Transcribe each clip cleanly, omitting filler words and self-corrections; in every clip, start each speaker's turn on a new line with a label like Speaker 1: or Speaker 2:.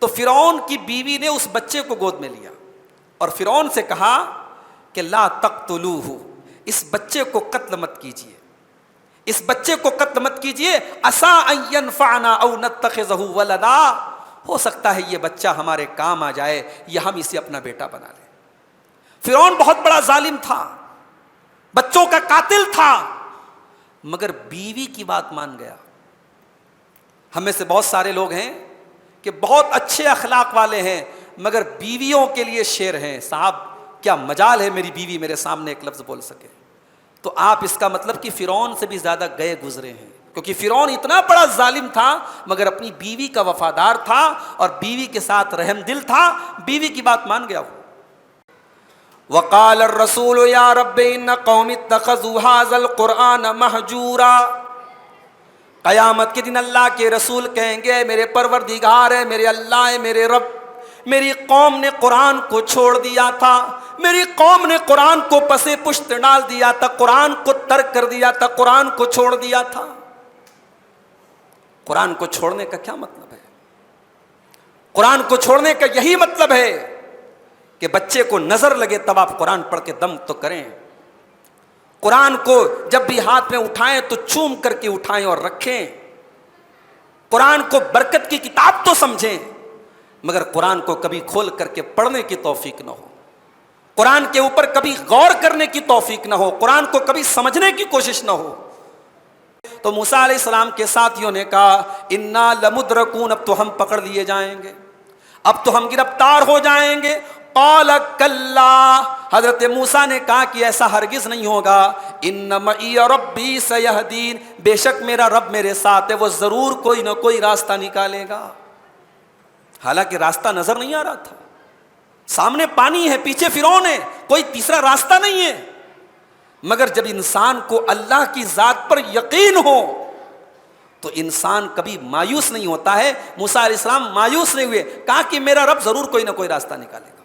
Speaker 1: تو فرعون کی بیوی نے اس بچے کو گود میں لیا اور فرعون سے کہا کہ لا تقتلوہ، اس بچے کو قتل مت کیجیے، اس بچے کو قتل مت کیجیے، عسیٰ ان ینفعنا او نتخذہ ولدا، ہو سکتا ہے یہ بچہ ہمارے کام آ جائے یا ہم اسے اپنا بیٹا بنا لیں۔ فرعون بہت بڑا ظالم تھا، بچوں کا قاتل تھا، مگر بیوی کی بات مان گیا۔ ہم میں سے بہت سارے لوگ ہیں کہ بہت اچھے اخلاق والے ہیں مگر بیویوں کے لیے شیر ہیں، صاحب کیا مجال ہے میری بیوی میرے سامنے ایک لفظ بول سکے۔ تو آپ اس کا مطلب کہ فرعون سے بھی زیادہ گئے گزرے ہیں، کیونکہ فرعون اتنا بڑا ظالم تھا مگر اپنی بیوی کا وفادار تھا اور بیوی کے ساتھ رحم دل تھا، بیوی کی بات مان گیا وہ۔ وقال الرسول یا رب ان قوم اتخذوا هذا القرآن مہجورا، قیامت کے دن اللہ کے رسول کہیں گے میرے پروردگار ہے، میرے اللہ ہے، میرے رب، میری قوم نے قرآن کو چھوڑ دیا تھا، میری قوم نے قرآن کو پسے پشت ڈال دیا تھا، قرآن کو ترک کر دیا تھا، قرآن کو چھوڑ دیا تھا۔ قرآن کو چھوڑنے کا کیا مطلب ہے؟ قرآن کو چھوڑنے کا یہی مطلب ہے کہ بچے کو نظر لگے تب آپ قرآن پڑھ کے دم تو کریں، قرآن کو جب بھی ہاتھ میں اٹھائیں تو چوم کر کے اٹھائیں اور رکھیں، قرآن کو برکت کی کتاب تو سمجھیں مگر قرآن کو کبھی کھول کر کے پڑھنے کی توفیق نہ ہو، قرآن کے اوپر کبھی غور کرنے کی توفیق نہ ہو، قرآن کو کبھی سمجھنے کی کوشش نہ ہو۔ تو موسیٰ علیہ السلام کے ساتھیوں نے کہا انا لمدرکون، اب تو ہم پکڑ لیے جائیں گے، اب تو ہم گرفتار ہو جائیں گے۔ قال کلا، حضرت موسیٰ نے کہا کہ ایسا ہرگز نہیں ہوگا، ان معی ربی سیہدین، بے شک میرا رب میرے ساتھ ہے، وہ ضرور کوئی نہ کوئی راستہ نکالے گا۔ حالانکہ راستہ نظر نہیں آ رہا تھا، سامنے پانی ہے، پیچھے فرعون ہے، کوئی تیسرا راستہ نہیں ہے، مگر جب انسان کو اللہ کی ذات پر یقین ہو تو انسان کبھی مایوس نہیں ہوتا ہے۔ موسیٰ علیہ السلام مایوس نہیں ہوئے، کہا کہ میرا رب ضرور کوئی نہ کوئی راستہ نکالے گا۔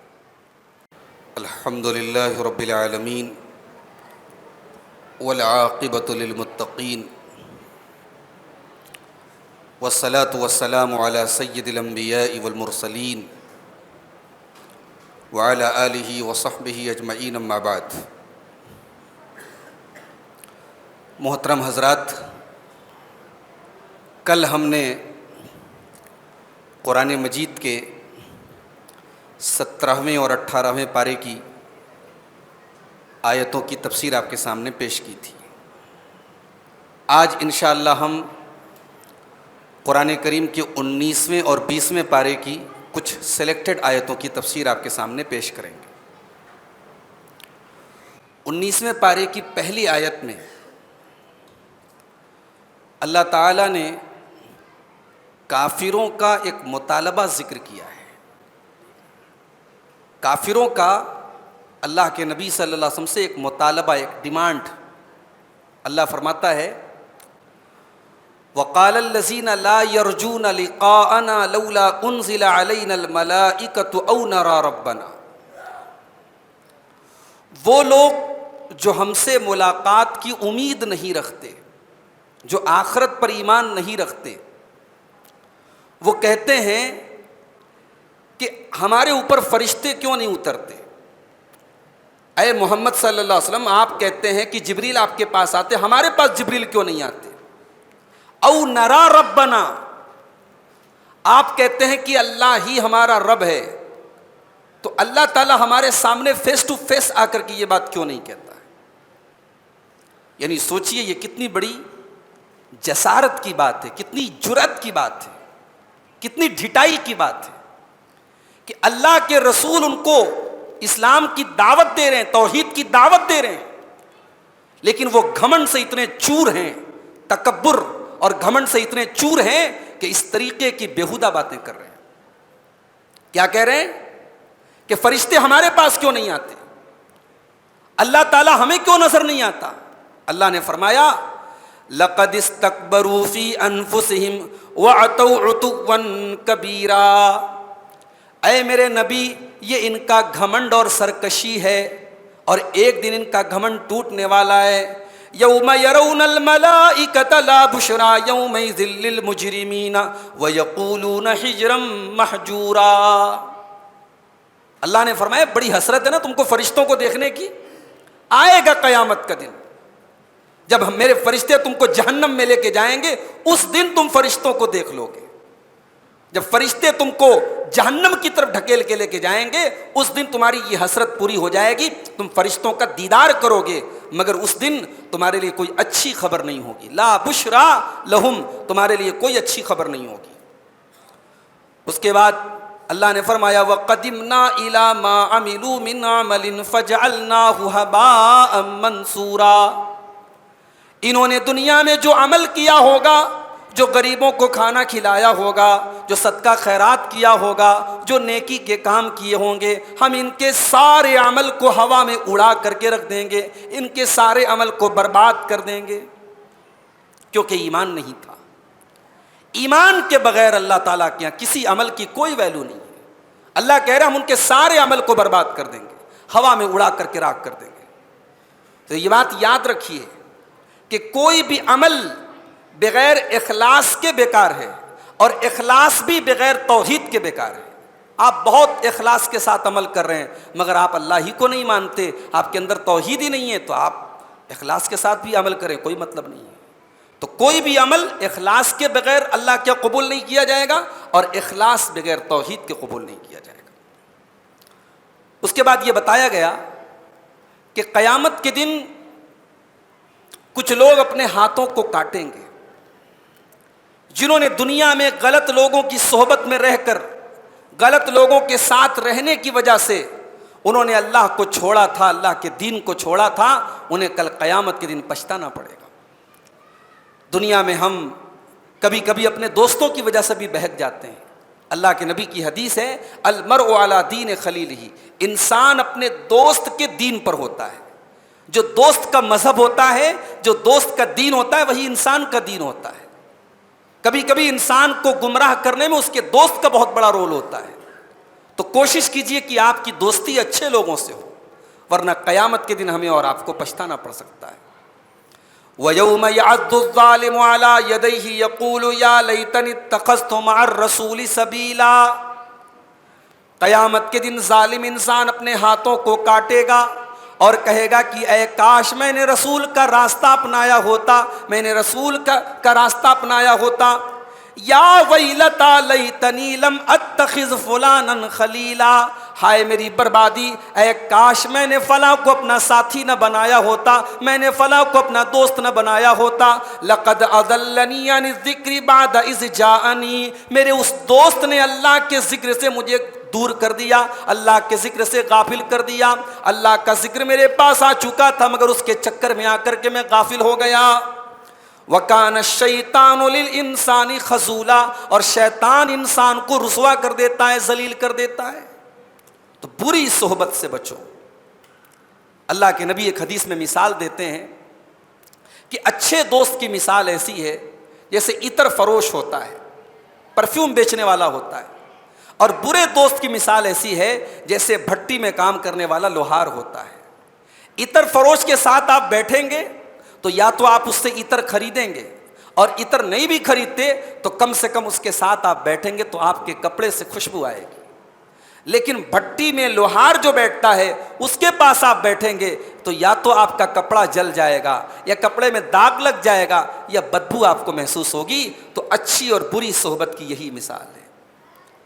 Speaker 2: الحمدللہ رب العالمین والعاقبۃ للمتقین والصلاة والسلام علی سید الانبیاء والمرسلین وعلی آلہ وصحبہ اجمعین، اما بعد۔ محترم حضرات، کل ہم نے قرآن مجید کے 17ویں اور 18ویں پارے کی آیتوں کی تفسیر آپ کے سامنے پیش کی تھی۔ آج انشاءاللہ ہم قرآن کریم کے 19ویں اور 20ویں پارے کی کچھ سلیکٹڈ آیتوں کی تفسیر آپ کے سامنے پیش کریں گے۔ 19ویں پارے کی پہلی آیت میں اللہ تعالیٰ نے کافروں کا ایک مطالبہ ذکر کیا ہے۔ کافروں کا اللہ کے نبی صلی اللہ علیہ وسلم سے ایک مطالبہ، ایک ڈیمانڈ۔ اللہ فرماتا ہے وَقَالَ الَّذِينَ لَا يَرْجُونَ لِقَاءَنَا لَوْلَا أُنزِلَ عَلَيْنَا الْمَلَائِكَةُ أَوْ نَرَى رَبَّنَا، وہ لوگ جو ہم سے ملاقات کی امید نہیں رکھتے، جو آخرت پر ایمان نہیں رکھتے، وہ کہتے ہیں کہ ہمارے اوپر فرشتے کیوں نہیں اترتے؟ اے محمد صلی اللہ علیہ وسلم، آپ کہتے ہیں کہ جبریل آپ کے پاس آتے، ہمارے پاس جبریل کیوں نہیں آتے؟ او نرا ربنا، آپ کہتے ہیں کہ اللہ ہی ہمارا رب ہے، تو اللہ تعالیٰ ہمارے سامنے فیس ٹو فیس آ کر کے یہ بات کیوں نہیں کہتا ہے؟ یعنی سوچئے یہ کتنی بڑی جسارت کی بات ہے، کتنی جرأت کی بات ہے، کتنی ڈھٹائی کی بات ہے کہ اللہ کے رسول ان کو اسلام کی دعوت دے رہے ہیں، توحید کی دعوت دے رہے ہیں، لیکن وہ گھمنڈ سے اتنے چور ہیں، تکبر اور گھمنڈ سے اتنے چور ہیں کہ اس طریقے کی بیہودہ باتیں کر رہے ہیں۔ کیا کہہ رہے ہیں کہ فرشتے ہمارے پاس کیوں نہیں آتے، اللہ تعالیٰ ہمیں کیوں نظر نہیں آتا؟ اللہ نے فرمایا لَقَدِ اسْتَكْبَرُوا فِي أَنفُسِهِمْ وَعَتَوْا عُتُوًّا كَبِيرًا، اے میرے نبی یہ ان کا گھمنڈ اور سرکشی ہے، اور ایک دن ان کا گھمنڈ ٹوٹنے والا ہے۔ یوم یرون الملائکۃ لا بشرا یومئذ للمجرمین ویقولون حجرا محجورا. اللہ نے فرمایا بڑی حسرت ہے نا تم کو فرشتوں کو دیکھنے کی. آئے گا قیامت کا دن جب ہم میرے فرشتے تم کو جہنم میں لے کے جائیں گے, اس دن تم فرشتوں کو دیکھ لو گے. جب فرشتے تم کو جہنم کی طرف ڈھکیل کے لے کے جائیں گے, اس دن تمہاری یہ حسرت پوری ہو جائے گی, تم فرشتوں کا دیدار کرو گے, مگر اس دن تمہارے لیے کوئی اچھی خبر نہیں ہوگی. لا بشرا لہم, تمہارے لیے کوئی اچھی خبر نہیں ہوگی. اس کے بعد اللہ نے فرمایا وَقَدِمْنَا إِلَىٰ مَا عَمِلُوا مِنْ عَمَلٍ فَجَعَلْنَاهُ هَبَاءً مَنْثُورًا. انہوں نے دنیا میں جو عمل کیا ہوگا, جو غریبوں کو کھانا کھلایا ہوگا, جو صدقہ خیرات کیا ہوگا, جو نیکی کے کام کیے ہوں گے, ہم ان کے سارے عمل کو ہوا میں اڑا کر کے رکھ دیں گے, ان کے سارے عمل کو برباد کر دیں گے, کیونکہ ایمان نہیں تھا. ایمان کے بغیر اللہ تعالیٰ کے یہاں کسی عمل کی کوئی ویلو نہیں ہے. اللہ کہہ رہا ہم ان کے سارے عمل کو برباد کر دیں گے, ہوا میں اڑا کر کے راکھ کر دیں گے. تو یہ بات یاد رکھیے کہ کوئی بھی عمل بغیر اخلاص کے بیکار ہے, اور اخلاص بھی بغیر توحید کے بیکار ہے. آپ بہت اخلاص کے ساتھ عمل کر رہے ہیں مگر آپ اللہ ہی کو نہیں مانتے, آپ کے اندر توحید ہی نہیں ہے, تو آپ اخلاص کے ساتھ بھی عمل کریں کوئی مطلب نہیں ہے. تو کوئی بھی عمل اخلاص کے بغیر اللہ کیا قبول نہیں کیا جائے گا, اور اخلاص بغیر توحید کے قبول نہیں کیا جائے گا. اس کے بعد یہ بتایا گیا کہ قیامت کے دن کچھ لوگ اپنے ہاتھوں کو کاٹیں گے, جنہوں نے دنیا میں غلط لوگوں کی صحبت میں رہ کر, غلط لوگوں کے ساتھ رہنے کی وجہ سے انہوں نے اللہ کو چھوڑا تھا, اللہ کے دین کو چھوڑا تھا, انہیں کل قیامت کے دن پچھتانا پڑے گا. دنیا میں ہم کبھی کبھی اپنے دوستوں کی وجہ سے بھی بہک جاتے ہیں. اللہ کے نبی کی حدیث ہے المرء علی دین خلیلہ, انسان اپنے دوست کے دین پر ہوتا ہے. جو دوست کا مذہب ہوتا ہے, جو دوست کا دین ہوتا ہے, وہی انسان کا دین ہوتا ہے. کبھی کبھی انسان کو گمراہ کرنے میں اس کے دوست کا بہت بڑا رول ہوتا ہے. تو کوشش کیجئے کہ آپ کی دوستی اچھے لوگوں سے ہو, ورنہ قیامت کے دن ہمیں اور آپ کو پچھتانا پڑ سکتا ہے. وَيَوْمَ يَعَضُّ الظَّالِمُ عَلَىٰ يَدَيْهِ يَقُولُ يَا لَيْتَنِي اتَّخَذْتُ مَعَ الرَّسُولِ سَبِيلًا. قیامت کے دن ظالم انسان اپنے ہاتھوں کو کاٹے گا اور کہے گا کہ اے کاش میں نے رسول کا راستہ اپنایا ہوتا, میں نے رسول کا راستہ اپنایا ہوتا. یا ویلتا لیتنی لم اتخذ فلانا خلیلا, ہائے میری بربادی, اے کاش میں نے فلاں کو اپنا ساتھی نہ بنایا ہوتا, میں نے فلاں کو اپنا دوست نہ بنایا ہوتا. لقد اضلنی عن الذکر بعد اذ جاءنی, میرے اس دوست نے اللہ کے ذکر سے مجھے دور کر دیا, اللہ کے ذکر سے غافل کر دیا. اللہ کا ذکر میرے پاس آ چکا تھا مگر اس کے چکر میں آ کر کے میں غافل ہو گیا. وَكَانَ الشَّيْطَانُ لِلْإِنسَانِ خَذُولًا, اور شیطان انسان کو رسوا کر دیتا ہے, ذلیل کر دیتا ہے. تو بری صحبت سے بچو. اللہ کے نبی ایک حدیث میں مثال دیتے ہیں کہ اچھے دوست کی مثال ایسی ہے جیسے عطر فروش ہوتا ہے, پرفیوم بیچنے والا ہوتا ہے, اور برے دوست کی مثال ایسی ہے جیسے بھٹی میں کام کرنے والا لوہار ہوتا ہے. عطر فروش کے ساتھ آپ بیٹھیں گے تو یا تو آپ اس سے عطر خریدیں گے, اور عطر نہیں بھی خریدتے تو کم سے کم اس کے ساتھ آپ بیٹھیں گے تو آپ کے کپڑے سے خوشبو آئے گی. لیکن بھٹی میں لوہار جو بیٹھتا ہے اس کے پاس آپ بیٹھیں گے تو یا تو آپ کا کپڑا جل جائے گا, یا کپڑے میں داغ لگ جائے گا, یا بدبو آپ کو محسوس ہوگی. تو اچھی اور بری صحبت کی یہی مثال ہے.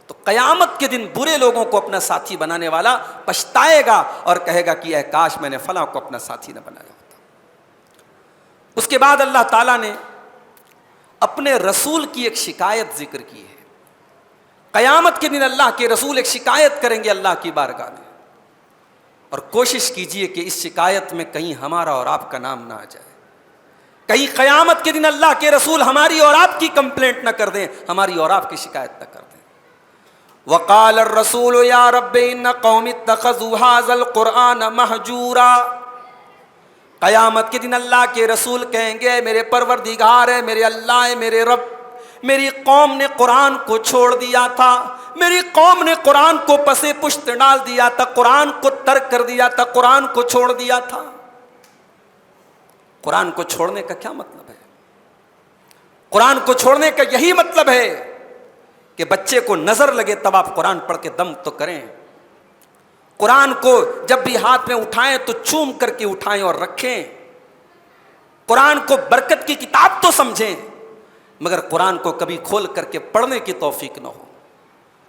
Speaker 2: تو قیامت کے دن برے لوگوں کو اپنا ساتھی بنانے والا پچھتائے گا اور کہے گا کہ اے کاش میں نے فلاں کو اپنا ساتھی نہ بنایا ہوتا. اس کے بعد اللہ تعالیٰ نے اپنے رسول کی ایک شکایت ذکر کی ہے. قیامت کے دن اللہ کے رسول ایک شکایت کریں گے اللہ کی بارگاہ میں, اور کوشش کیجئے کہ اس شکایت میں کہیں ہمارا اور آپ کا نام نہ آ جائے. کہیں قیامت کے دن اللہ کے رسول ہماری اور آپ کی کمپلینٹ نہ کر دیں, ہماری اور آپ کی شکایت نہ کر دیں. وقال الرسول یا رب ان قوم اتخذوا هذا القرآن مہجورا. قیامت کے دن اللہ کے رسول کہیں گے میرے پروردگار ہے, میرے اللہ ہے, میرے رب, میری قوم نے قرآن کو چھوڑ دیا تھا, میری قوم نے قرآن کو پسے پشت ڈال دیا تھا, قرآن کو ترک کر دیا تھا, قرآن کو چھوڑ دیا تھا. قرآن کو چھوڑنے کا کیا مطلب ہے؟ قرآن کو چھوڑنے کا یہی مطلب ہے کہ بچے کو نظر لگے تب آپ قرآن پڑھ کے دم تو کریں. قرآن کو جب بھی ہاتھ میں اٹھائیں تو چوم کر کے اٹھائیں اور رکھیں. قرآن کو برکت کی کتاب تو سمجھیں, مگر قرآن کو کبھی کھول کر کے پڑھنے کی توفیق نہ ہو,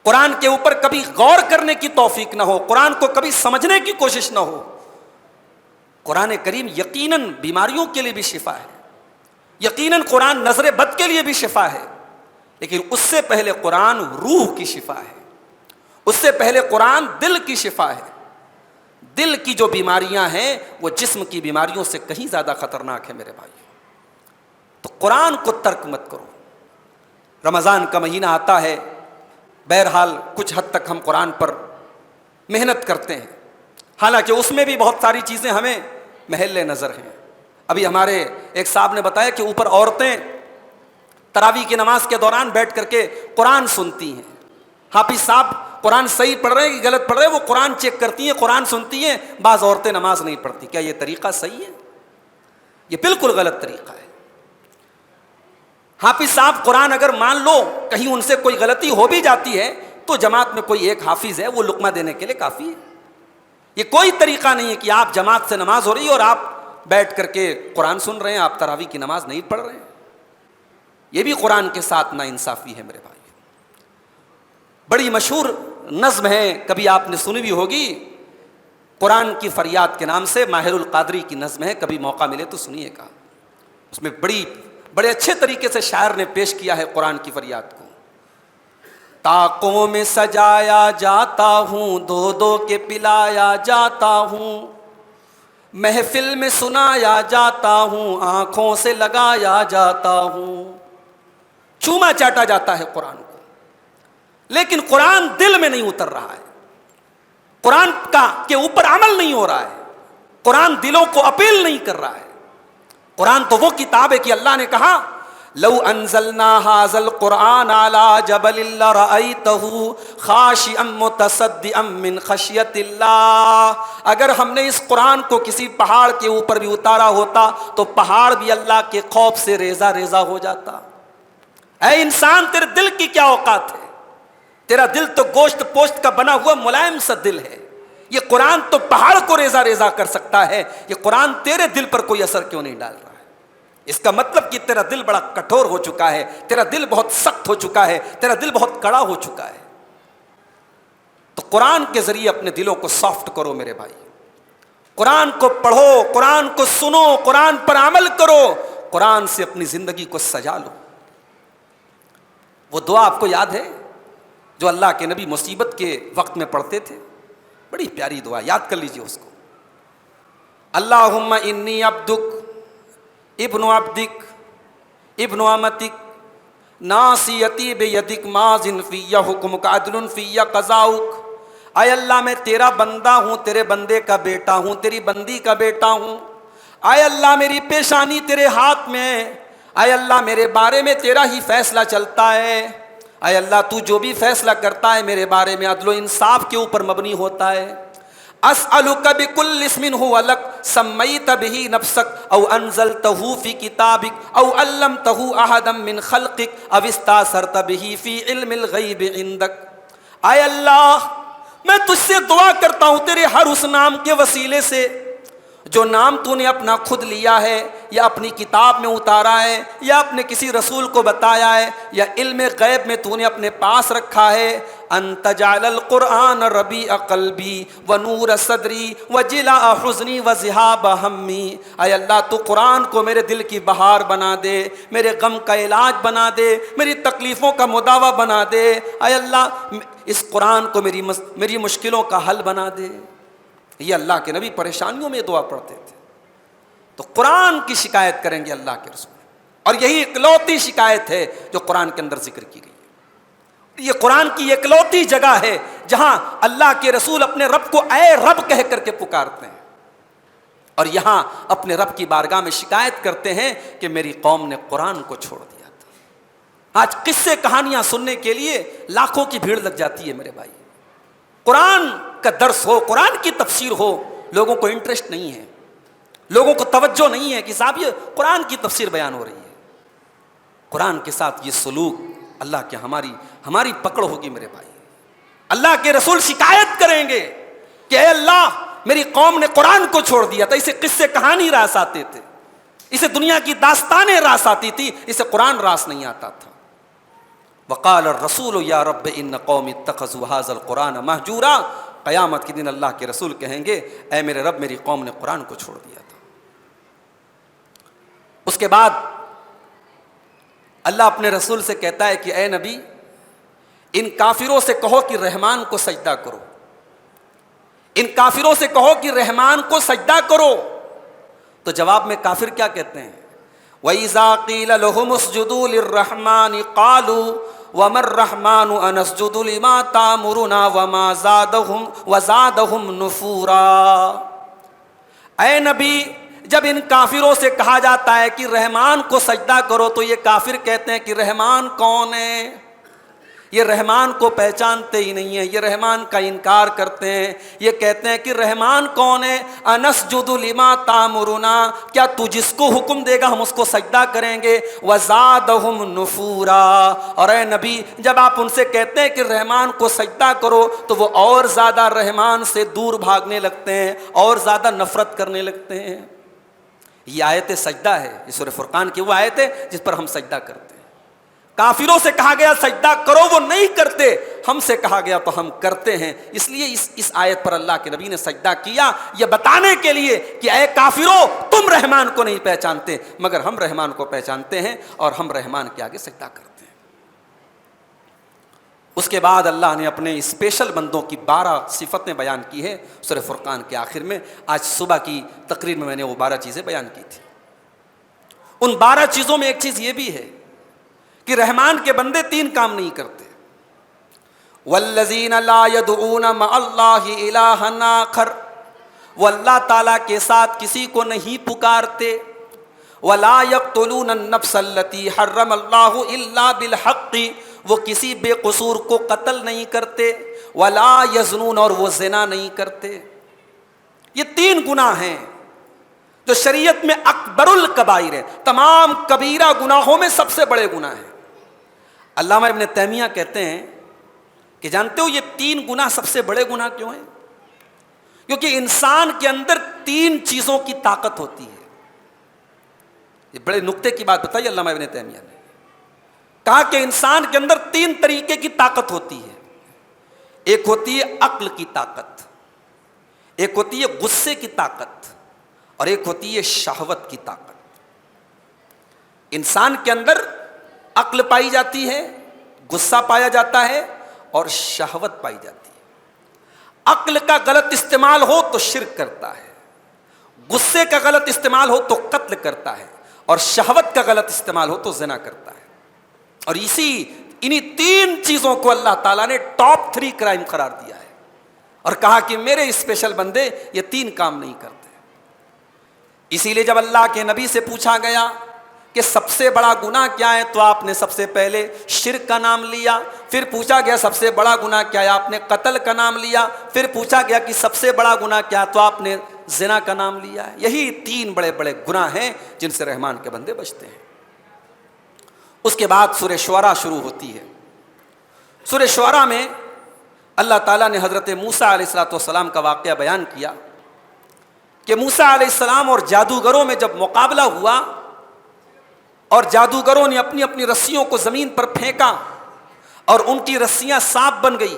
Speaker 2: قرآن کے اوپر کبھی غور کرنے کی توفیق نہ ہو, قرآن کو کبھی سمجھنے کی کوشش نہ ہو. قرآن کریم یقیناً بیماریوں کے لیے بھی شفا ہے, یقیناً قرآن نظر بد کے لیے بھی شفا ہے, لیکن اس سے پہلے قرآن روح کی شفا ہے, اس سے پہلے قرآن دل کی شفا ہے. دل کی جو بیماریاں ہیں وہ جسم کی بیماریوں سے کہیں زیادہ خطرناک ہے میرے بھائی. تو قرآن کو ترک مت کرو. رمضان کا مہینہ آتا ہے, بہرحال کچھ حد تک ہم قرآن پر محنت کرتے ہیں, حالانکہ اس میں بھی بہت ساری چیزیں ہمیں محل نظر ہیں. ابھی ہمارے ایک صاحب نے بتایا کہ اوپر عورتیں تراویح کی نماز کے دوران بیٹھ کر کے قرآن سنتی ہیں. حافظ صاحب قرآن صحیح پڑھ رہے ہیں کہ غلط پڑھ رہے ہیں, وہ قرآن چیک کرتی ہیں, قرآن سنتی ہیں. بعض عورتیں نماز نہیں پڑھتی. کیا یہ طریقہ صحیح ہے؟ یہ بالکل غلط طریقہ ہے. حافظ صاحب قرآن اگر مان لو کہیں ان سے کوئی غلطی ہو بھی جاتی ہے تو جماعت میں کوئی ایک حافظ ہے, وہ لقمہ دینے کے لیے کافی ہے. یہ کوئی طریقہ نہیں ہے کہ آپ جماعت سے نماز ہو رہی ہے اور آپ بیٹھ کر کے قرآن سن رہے ہیں, آپ تراویح کی نماز نہیں پڑھ رہے ہیں. یہ بھی قرآن کے ساتھ ناانصافی ہے میرے بھائی. بڑی مشہور نظم ہے, کبھی آپ نے سنی بھی ہوگی, قرآن کی فریاد کے نام سے, ماہر القادری کی نظم ہے, کبھی موقع ملے تو سنیے گا. اس میں بڑے اچھے طریقے سے شاعر نے پیش کیا ہے قرآن کی فریاد کو. طاقوں میں سجایا جاتا ہوں, دو دو کے پلایا جاتا ہوں, محفل میں سنایا جاتا ہوں, آنکھوں سے لگایا جاتا ہوں. چوما چاٹا جاتا ہے قرآن کو, لیکن قرآن دل میں نہیں اتر رہا ہے, قرآن کا کے اوپر عمل نہیں ہو رہا ہے, قرآن دلوں کو اپیل نہیں کر رہا ہے. قرآن تو وہ کتاب ہے کہ اللہ نے کہا لو انزلنا هذا القرآن على جبل لرأيته خاشعا متصدعا من خشية الله. اگر ہم نے اس قرآن کو کسی پہاڑ کے اوپر بھی اتارا ہوتا تو پہاڑ بھی اللہ کے خوف سے ریزہ ریزہ ہو جاتا. اے انسان, تیرے دل کی کیا اوقات ہے؟ تیرا دل تو گوشت پوشت کا بنا ہوا ملائم سا دل ہے. یہ قرآن تو پہاڑ کو ریزہ ریزہ کر سکتا ہے, یہ قرآن تیرے دل پر کوئی اثر کیوں نہیں ڈال رہا ہے؟ اس کا مطلب کہ تیرا دل بڑا کٹھور ہو چکا ہے, تیرا دل بہت سخت ہو چکا ہے, تیرا دل بہت کڑا ہو چکا ہے. تو قرآن کے ذریعے اپنے دلوں کو سافٹ کرو میرے بھائی. قرآن کو پڑھو, قرآن کو سنو, قرآن پر عمل کرو, قرآن سے اپنی زندگی کو سجا لو. وہ دعا آپ کو یاد ہے جو اللہ کے نبی مصیبت کے وقت میں پڑھتے تھے؟ بڑی پیاری دعا, یاد کر لیجئے اس کو. اللہم انی عبدک ابن عبدک ابن امتک ناصیتی بیدک ماض فی حکمک عدل فی قضاؤک. اے اللہ میں تیرا بندہ ہوں, تیرے بندے کا بیٹا ہوں, تیری بندی کا بیٹا ہوں. اے اللہ میری پیشانی تیرے ہاتھ میں ہے. اے اللہ میرے بارے میں تیرا ہی فیصلہ چلتا ہے. اے اللہ تو جو بھی فیصلہ کرتا ہے میرے بارے میں عدل و انصاف کے اوپر مبنی ہوتا ہے. اسألک بکل اسم هو لک سمیت به نفسک او انزلتہ فی کتابک او علمتہ احدا من خلقک او استاثرت به فی علم الغیب عندک. اے اللہ میں تجھ سے دعا کرتا ہوں تیرے ہر اس نام کے وسیلے سے جو نام تو نے اپنا خود لیا ہے, یا اپنی کتاب میں اتارا ہے, یا اپنے کسی رسول کو بتایا ہے, یا علم غیب میں تو نے اپنے پاس رکھا ہے. ان تجعل القرآن ربیع قلبی ونور صدری وجلاء حزنی وذہاب ہمی. اے اللہ تو قرآن کو میرے دل کی بہار بنا دے, میرے غم کا علاج بنا دے, میری تکلیفوں کا مداوع بنا دے. اے اللہ اس قرآن کو میری مشکلوں کا حل بنا دے. یہ اللہ کے نبی پریشانیوں میں دعا پڑھتے تھے. تو قرآن کی شکایت کریں گے اللہ کے رسول, اور یہی اکلوتی شکایت ہے جو قرآن کے اندر ذکر کی گئی ہے. یہ قرآن کی اکلوتی جگہ ہے جہاں اللہ کے رسول اپنے رب کو اے رب کہہ کر کے پکارتے ہیں, اور یہاں اپنے رب کی بارگاہ میں شکایت کرتے ہیں کہ میری قوم نے قرآن کو چھوڑ دیا تھا. آج قصے کہانیاں سننے کے لیے لاکھوں کی بھیڑ لگ جاتی ہے میرے بھائی. قرآن کا درس ہو, قرآن کی تفسیر ہو, لوگوں کو انٹرسٹ نہیں ہے.
Speaker 1: لوگوں کو توجہ نہیں ہے کہ صاحب یہ قرآن کی تفسیر بیان ہو رہی ہے. قرآن کے ساتھ یہ سلوک اللہ کے ہماری پکڑ ہوگی میرے بھائی. اللہ کے رسول شکایت کریں گے کہ اے اللہ میری قوم نے قرآن کو چھوڑ دیا تھا. اسے قصے کہانی راس آتے تھے, اسے دنیا کی داستانیں راس آتی تھی, اسے قرآن راس نہیں آتا تھا. وقال الرسول یا رب ان قوم اتخذوا هذا القرآن مہجورا. قیامت کے دن اللہ کے رسول کہیں گے اے میرے رب میری قوم نے قرآن کو چھوڑ دیا تھا. اس کے بعد اللہ اپنے رسول سے کہتا ہے کہ اے نبی ان کافروں سے کہو کہ رحمان کو سجدہ کرو, ان کافروں سے کہو کہ رحمان کو سجدہ کرو. تو جواب میں کافر کیا کہتے ہیں؟ وَإِذَا قِيلَ لَهُمُ اسْجُدُوا لِلرَّحْمَنِ قَالُوا وَمَا الرَّحْمَنُ أَنَسْجُدُ لِمَا تَأْمُرُنَا وَزَادَهُمْ نُفُورًا. اے نبی جب ان کافروں سے کہا جاتا ہے کہ رحمان کو سجدہ کرو تو یہ کافر کہتے ہیں کہ رحمان کون ہے؟ یہ رحمان کو پہچانتے ہی نہیں ہیں, یہ رحمان کا انکار کرتے ہیں. یہ کہتے ہیں کہ رحمان کون ہے؟ انسجد لما تامرنا, کیا تو جس کو حکم دے گا ہم اس کو سجدہ کریں گے. وزادہم نفورا, اور اے نبی جب آپ ان سے کہتے ہیں کہ رحمان کو سجدہ کرو تو وہ اور زیادہ رحمان سے دور بھاگنے لگتے ہیں, اور زیادہ نفرت کرنے لگتے ہیں. یہ آیت سجدہ ہے, یہ سورہ فرقان کی وہ آیت ہے جس پر ہم سجدہ کرتے ہیں. کافروں سے کہا گیا سجدہ کرو, وہ نہیں کرتے. ہم سے کہا گیا تو ہم کرتے ہیں. اس لیے اس آیت پر اللہ کے نبی نے سجدہ کیا, یہ بتانے کے لیے کہ اے کافروں تم رحمان کو نہیں پہچانتے مگر ہم رحمان کو پہچانتے ہیں اور ہم رحمان کے آگے سجدہ کرتے ہیں. اس کے بعد اللہ نے اپنے اسپیشل بندوں کی 12 صفتیں بیان کی ہے سورہ فرقان کے آخر میں. آج صبح کی تقریر میں نے وہ 12 چیزیں بیان کی تھی. ان 12 چیزوں میں ایک چیز یہ بھی ہے کہ رحمان کے بندے 3 کام نہیں کرتے. والذین لا يدعون مع اللہ الہا آخر, وہ اللہ تعالیٰ کے ساتھ کسی کو نہیں پکارتے. ولا يقتلون النفس التي حرم اللہ الا بالحق, وہ کسی بے قصور کو قتل نہیں کرتے. ولا یزنون, اور وہ زنا نہیں کرتے. یہ 3 گناہ ہیں جو شریعت میں اکبر الکبائر ہیں, تمام کبیرہ گناہوں میں سب سے بڑے گناہ ہیں. علامہ ابن تیمیہ کہتے ہیں کہ جانتے ہو یہ 3 گناہ سب سے بڑے گناہ کیوں ہیں؟ کیونکہ انسان کے اندر 3 چیزوں کی طاقت ہوتی ہے. یہ بڑے نقطے کی بات بتائی علامہ ابن تیمیہ نے. کہا کہ انسان کے اندر 3 طریقے کی طاقت ہوتی ہے. ایک ہوتی ہے عقل کی طاقت, ایک ہوتی ہے غصے کی طاقت, اور ایک ہوتی ہے شہوت کی طاقت. انسان کے اندر عقل پائی جاتی ہے, غصہ پایا جاتا ہے, اور شہوت پائی جاتی ہے. عقل کا غلط استعمال ہو تو شرک کرتا ہے, غصے کا غلط استعمال ہو تو قتل کرتا ہے, اور شہوت کا غلط استعمال ہو تو زنا کرتا ہے. اور انہی 3 چیزوں کو اللہ تعالیٰ نے ٹاپ 3 کرائم قرار دیا ہے اور کہا کہ میرے اسپیشل بندے یہ 3 کام نہیں کرتے. اسی لیے جب اللہ کے نبی سے پوچھا گیا کہ سب سے بڑا گناہ کیا ہے تو آپ نے سب سے پہلے شرک کا نام لیا. پھر پوچھا گیا سب سے بڑا گناہ کیا ہے, آپ نے قتل کا نام لیا. پھر پوچھا گیا کہ سب سے بڑا گناہ کیا تو آپ نے زنا کا نام لیا. یہی 3 بڑے بڑے گناہ ہیں جن سے رحمان کے بندے بچتے ہیں. اس کے بعد سورہ شعراء شروع ہوتی ہے. سورہ شعراء میں اللہ تعالیٰ نے حضرت موسیٰ علیہ السلام کا واقعہ بیان کیا کہ موسیٰ علیہ السلام اور جادوگروں میں جب مقابلہ ہوا اور جادوگروں نے اپنی اپنی رسیوں کو زمین پر پھینکا اور ان کی رسیاں سانپ بن گئی,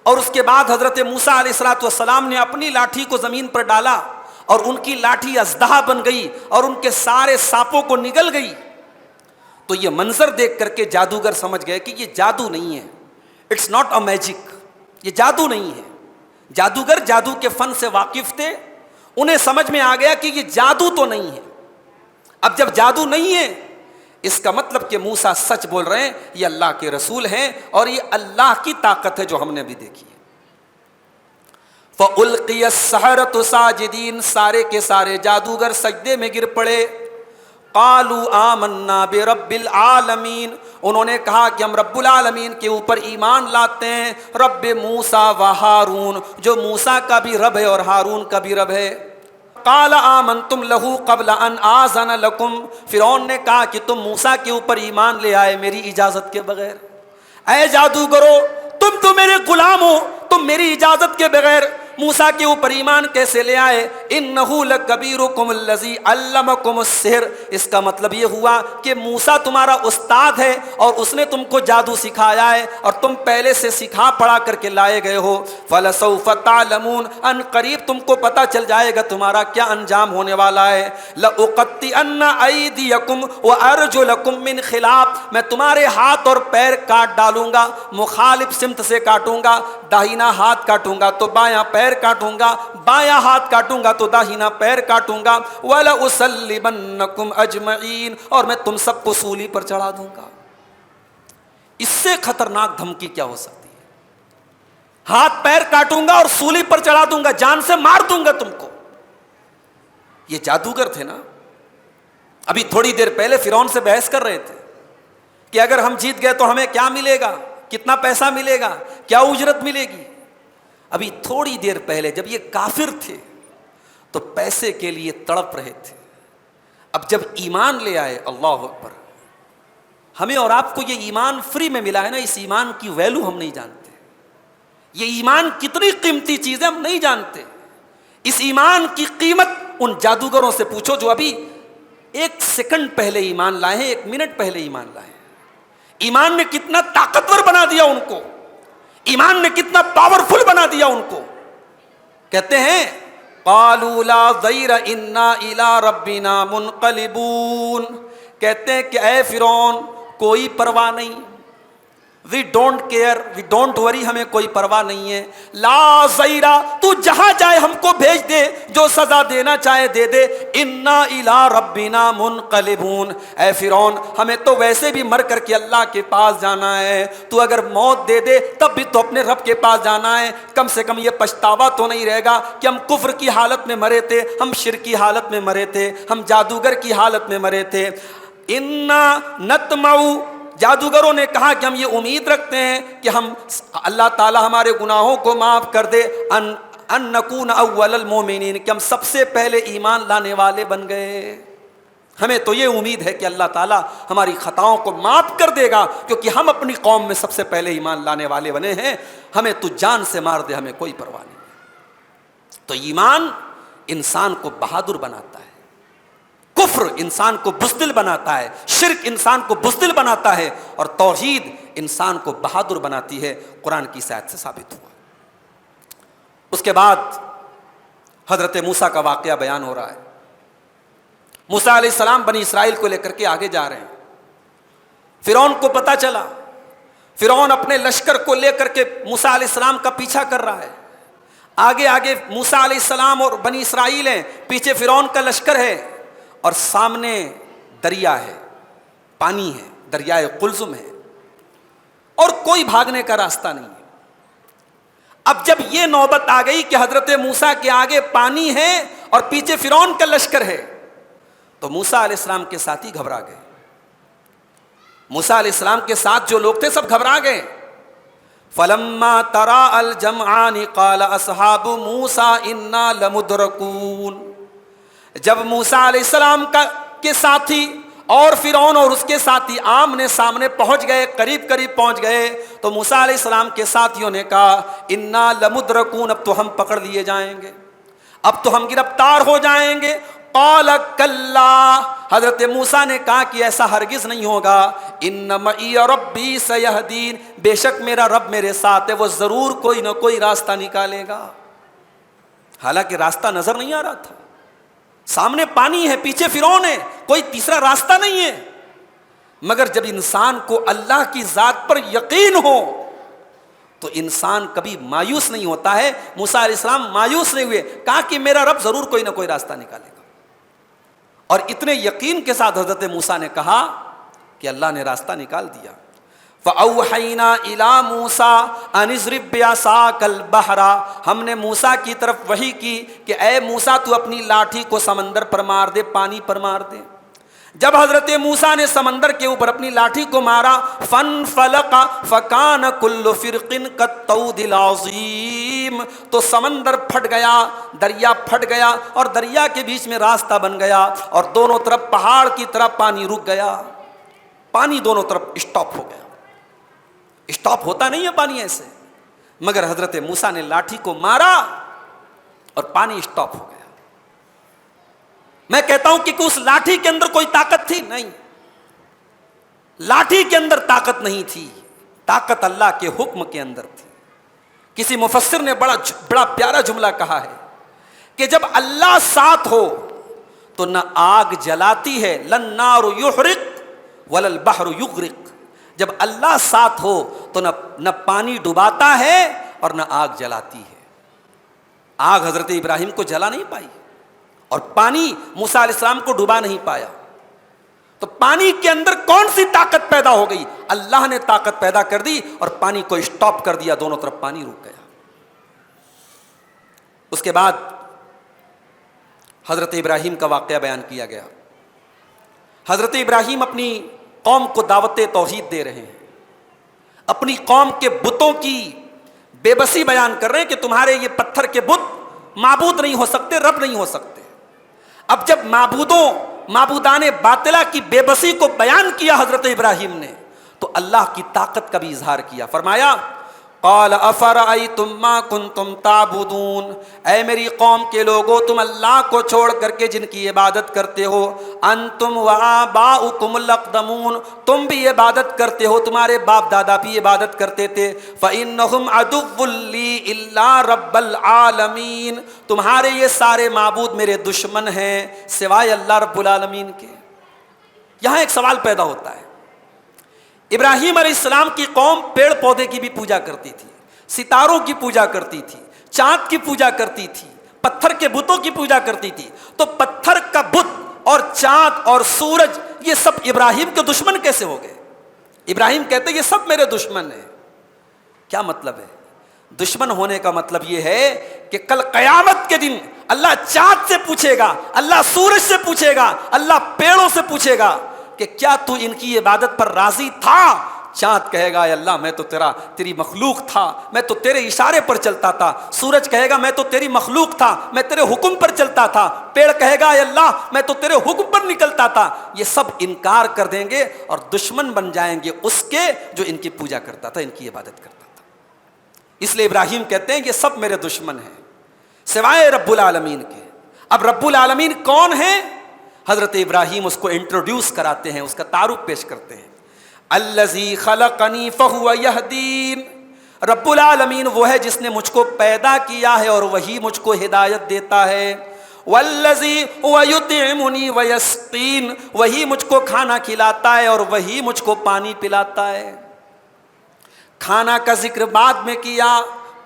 Speaker 1: اور اس کے بعد حضرت موسیٰ علیہ السلام نے اپنی لاٹھی کو زمین پر ڈالا اور ان کی لاٹھی اژدہا بن گئی اور ان کے سارے سانپوں کو نگل گئی. تو یہ منظر دیکھ کر کے جادوگر سمجھ گئے کہ یہ جادو نہیں ہے, اٹس ناٹ اے میجک, یہ جادو نہیں ہے. جادوگر جادو کے فن سے واقف تھے, انہیں سمجھ میں آ گیا کہ یہ جادو تو نہیں ہے. اب جب جادو نہیں ہے اس کا مطلب کہ موسیٰ سچ بول رہے ہیں, یہ اللہ کے رسول ہیں اور یہ اللہ کی طاقت ہے جو ہم نے بھی دیکھی ہے. فَأُلْقِيَ السَّحَرَةُ سَاجِدِينَ, سارے کے سارے جادوگر سجدے میں گر پڑے. قَالُوا آمَنَّا بِرَبِّ الْعَالَمِينَ, انہوں نے کہا کہ ہم رب العالمین کے اوپر ایمان لاتے ہیں. رب موسیٰ و ہارون, جو موسیٰ کا بھی رب ہے اور ہارون کا بھی رب ہے. قال آمنتم لہو قبل ان آذن لکم، فرعون نے کہا کہ تم موسیٰ کے اوپر ایمان لے آئے میری اجازت کے بغیر۔ اے جادوگرو، تم تو میرے غلام ہو، تم میری اجازت کے بغیر موسیٰ کے اوپر ایمان کیسے لے آئے؟ انہ لکبیرکم الذی علمکم السحر، اس کا مطلب یہ ہوا کہ موسیٰ تمہارا استاد ہے اور اس نے تم کو جادو سکھایا ہے اور تم پہلے سے سکھا پڑھا کر کے لائے گئے ہو۔ فلسوف تعلمون، ان قریب تم کو پتہ چل جائے گا تمہارا کیا انجام ہونے والا ہے۔ لأقطعن ایدیکم وارجلکم من خلاف، میں تمہارے ہاتھ اور پیر کاٹ ڈالوں گا، مخالف سمت سے کاٹوں گا، داہنا ہاتھ کاٹوں گا تو بایاں پیر کاٹوں گا، بایاں ہاتھ کاٹوں گا تو داہنا پیر کاٹوں گا۔ وَلَأُسَلِّبَنَّكُمْ أَجْمَعِينَ، اور میں تم سب کو سولی پر چڑھا دوں گا۔ اس سے خطرناک دھمکی کیا ہو سکتی ہے؟ ہاتھ پیر کاٹوں گا اور سولی پر چڑھا دوں گا، جان سے مار دوں گا تم کو۔ یہ جادوگر تھے نا، ابھی تھوڑی دیر پہلے فرعون سے بحث کر رہے تھے کہ اگر ہم جیت گئے تو ہمیں کیا ملے گا، کتنا پیسہ ملے گا، کیا اجرت ملے گی۔ ابھی تھوڑی دیر پہلے جب یہ کافر تھے تو پیسے کے لیے تڑپ رہے تھے، اب جب ایمان لے آئے، اللہ اکبر، ہمیں اور آپ کو یہ ایمان فری میں ملا ہے نا، اس ایمان کی ویلو ہم نہیں جانتے، یہ ایمان کتنی قیمتی چیز ہے ہم نہیں جانتے۔ اس ایمان کی قیمت ان جادوگروں سے پوچھو جو ابھی ایک سیکنڈ پہلے ایمان لائے ہیں، ایک منٹ پہلے ایمان لائے ہیں۔ ایمان نے کتنا طاقتور بنا دیا ان کو، ایمان نے کتنا پاورفل بنا دیا ان کو۔ کہتے ہیں قالوا لا ضیر انا الی ربنا منقلبون، کہتے ہیں کہ اے فرعون کوئی پرواہ نہیں، we don't care, we don't worry, ہمیں کوئی پرواہ نہیں ہے، لا ضیرہ، تو جہاں چاہے ہم کو بھیج دے، جو سزا دینا چاہے دے دے، انا الی ربنا منقلبون، اے فرعون ہمیں تو ویسے بھی مر کر کے اللہ کے پاس جانا ہے، تو اگر موت دے دے تب بھی تو اپنے رب کے پاس جانا ہے، کم سے کم یہ پچھتاوا تو نہیں رہے گا کہ ہم کفر کی حالت میں مرے تھے، ہم شرک کی حالت میں مرے تھے، ہم جادوگر کی حالت میں مرے تھے۔ انا نطمع، جادوگروں نے کہا کہ ہم یہ امید رکھتے ہیں کہ ہم اللہ تعالی ہمارے گناہوں کو معاف کر دے، ان نکون اول المومنین، کہ ہم سب سے پہلے ایمان لانے والے بن گئے، ہمیں تو یہ امید ہے کہ اللہ تعالی ہماری خطاؤں کو معاف کر دے گا کیونکہ ہم اپنی قوم میں سب سے پہلے ایمان لانے والے بنے ہیں، ہمیں تو جان سے مار دے ہمیں کوئی پرواہ نہیں۔ تو ایمان انسان کو بہادر بناتا ہے، کفر انسان کو بزدل بناتا ہے، شرک انسان کو بزدل بناتا ہے، اور توحید انسان کو بہادر بناتی ہے، قرآن کی آیت سے ثابت ہوا۔ اس کے بعد حضرت موسیٰ کا واقعہ بیان ہو رہا ہے۔ موسیٰ علیہ السلام بنی اسرائیل کو لے کر کے آگے جا رہے ہیں، فرعون کو پتہ چلا، فرعون اپنے لشکر کو لے کر کے موسیٰ علیہ السلام کا پیچھا کر رہا ہے، آگے آگے موسیٰ علیہ السلام اور بنی اسرائیل ہیں، پیچھے فرعون کا لشکر ہے، اور سامنے دریا ہے، پانی ہے، دریائے قلزم ہے، اور کوئی بھاگنے کا راستہ نہیں ہے۔ اب جب یہ نوبت آ گئی کہ حضرت موسیٰ کے آگے پانی ہے اور پیچھے فرعون کا لشکر ہے، تو موسیٰ علیہ السلام کے ساتھی گھبرا گئے، موسیٰ علیہ السلام کے ساتھ جو لوگ تھے سب گھبرا گئے۔ فلما تراءى الجمعان قال اصحاب موسیٰ انا لمدرکون، جب موسیٰ علیہ السلام کے ساتھی اور فرعون اور اس کے ساتھی آمنے سامنے پہنچ گئے، قریب قریب پہنچ گئے، تو موسیٰ علیہ السلام کے ساتھیوں نے کہا انا لمدرکون، اب تو ہم پکڑ لیے جائیں گے، اب تو ہم گرفتار ہو جائیں گے۔ قال کلا، حضرت موسیٰ نے کہا کہ ایسا ہرگز نہیں ہوگا، ان معی ربی سیہدین، بے شک میرا رب میرے ساتھ ہے، وہ ضرور کوئی نہ کوئی راستہ نکالے گا۔ حالانکہ راستہ نظر نہیں آ رہا تھا، سامنے پانی ہے، پیچھے فرعون ہے، کوئی تیسرا راستہ نہیں ہے، مگر جب انسان کو اللہ کی ذات پر یقین ہو تو انسان کبھی مایوس نہیں ہوتا ہے۔ موسیٰ علیہ السلام مایوس نہیں ہوئے، کہا کہ میرا رب ضرور کوئی نہ کوئی راستہ نکالے گا، اور اتنے یقین کے ساتھ حضرت موسیٰ نے کہا کہ اللہ نے راستہ نکال دیا۔ فَأَوْحَيْنَا إِلَى مُوسَىٰ أَنِ اضْرِب بِّعَصَاكَ الْبَحْرَ، ہم نے موسیٰ کی طرف وحی کی کہ اے موسیٰ تو اپنی لاٹھی کو سمندر پر مار دے، پانی پر مار دے۔
Speaker 2: جب حضرت موسیٰ نے سمندر کے اوپر اپنی لاٹھی کو مارا، فانفلق فکان کل فرق کالطود العظیم، تو سمندر پھٹ گیا، دریا پھٹ گیا، اور دریا کے بیچ میں راستہ بن گیا، اور دونوں طرف پہاڑ کی طرح پانی رک گیا، پانی دونوں طرف اسٹاپ ہو گیا۔ اسٹاپ ہوتا نہیں ہے پانی ایسے، مگر حضرت موسیٰ نے لاٹھی کو مارا اور پانی اسٹاپ ہو گیا۔ میں کہتا ہوں کہ اس لاٹھی کے اندر کوئی طاقت تھی؟ نہیں، لاٹھی کے اندر طاقت نہیں تھی، طاقت اللہ کے حکم کے اندر تھی۔ کسی مفسر نے بڑا پیارا جملہ کہا ہے کہ جب اللہ ساتھ ہو تو نہ آگ جلاتی ہے، لن نار یحرق ولا البحر یغرق، جب اللہ ساتھ ہو تو نہ پانی ڈباتا ہے اور نہ آگ جلاتی ہے۔ آگ حضرت ابراہیم کو جلا نہیں پائی، اور پانی موسیٰ علیہ السلام کو ڈبا نہیں پایا، تو پانی کے اندر کون سی طاقت پیدا ہو گئی؟ اللہ نے طاقت پیدا کر دی اور پانی کو اسٹاپ کر دیا، دونوں طرف پانی رک گیا۔ اس کے بعد حضرت ابراہیم کا واقعہ بیان کیا گیا۔ حضرت ابراہیم اپنی قوم کو دعوت توحید دے رہے ہیں، اپنی قوم کے بتوں کی بے بسی بیان کر رہے ہیں کہ تمہارے یہ پتھر کے بت معبود نہیں ہو سکتے، رب نہیں ہو سکتے۔ اب جب معبودان باطلہ کی بے بسی کو بیان کیا حضرت ابراہیم نے، تو اللہ کی طاقت کا بھی اظہار کیا۔ فرمایا قال افرأیتم ما کنتم تعبدون، اے میری قوم کے لوگوں، تم اللہ کو چھوڑ کر کے جن کی عبادت کرتے ہو، انتم وآباؤکم الاقدمون، تم بھی عبادت کرتے ہو، تمہارے باپ دادا بھی عبادت کرتے تھے، فإنہم عدو لی الا رب العالمین، تمہارے یہ سارے معبود میرے دشمن ہیں سوائے اللہ رب العالمین کے۔ یہاں ایک سوال پیدا ہوتا ہے، ابراہیم علیہ السلام کی قوم پیڑ پودے کی بھی پوجا کرتی تھی، ستاروں کی پوجا کرتی تھی، چاند کی پوجا کرتی تھی، پتھر کے بتوں کی پوجا کرتی تھی، تو پتھر کا بت اور چاند اور سورج یہ سب ابراہیم کے دشمن کیسے ہو گئے؟ ابراہیم کہتے ہیں یہ سب میرے دشمن ہیں۔ کیا مطلب ہے؟ دشمن ہونے کا مطلب یہ ہے کہ کل قیامت کے دن اللہ چاند سے پوچھے گا، اللہ سورج سے پوچھے گا، اللہ پیڑوں سے پوچھے گا کہ کیا تو ان کی عبادت پر راضی تھا؟ چاند کہے گا اے اللہ میں تو تیری مخلوق تھا، میں تو تیرے اشارے پر چلتا تھا۔ سورج کہے گا میں تو تیری مخلوق تھا، میں تیرے حکم پر چلتا تھا۔ پیڑ کہے گا اے اللہ میں تو تیرے حکم پر نکلتا تھا۔ یہ سب انکار کر دیں گے اور دشمن بن جائیں گے اس کے جو ان کی پوجا کرتا تھا، ان کی عبادت کرتا تھا۔ اس لیے ابراہیم کہتے ہیں یہ سب میرے دشمن ہیں سوائے رب العالمین کے۔ اب رب العالمین کون ہیں؟ حضرت ابراہیم اس کو انٹروڈیوس کراتے ہیں، اس کا تعارف پیش کرتے ہیں۔ الذی خلقنی فہو یہدین، رب العالمین وہ ہے جس نے مجھ کو پیدا کیا ہے اور وہی مجھ کو ہدایت دیتا ہے۔ والذی هو یطعمنی ویسقین، وہی مجھ کو کھانا کھلاتا ہے اور وہی مجھ کو پانی پلاتا ہے۔ کھانا کا ذکر بعد میں کیا،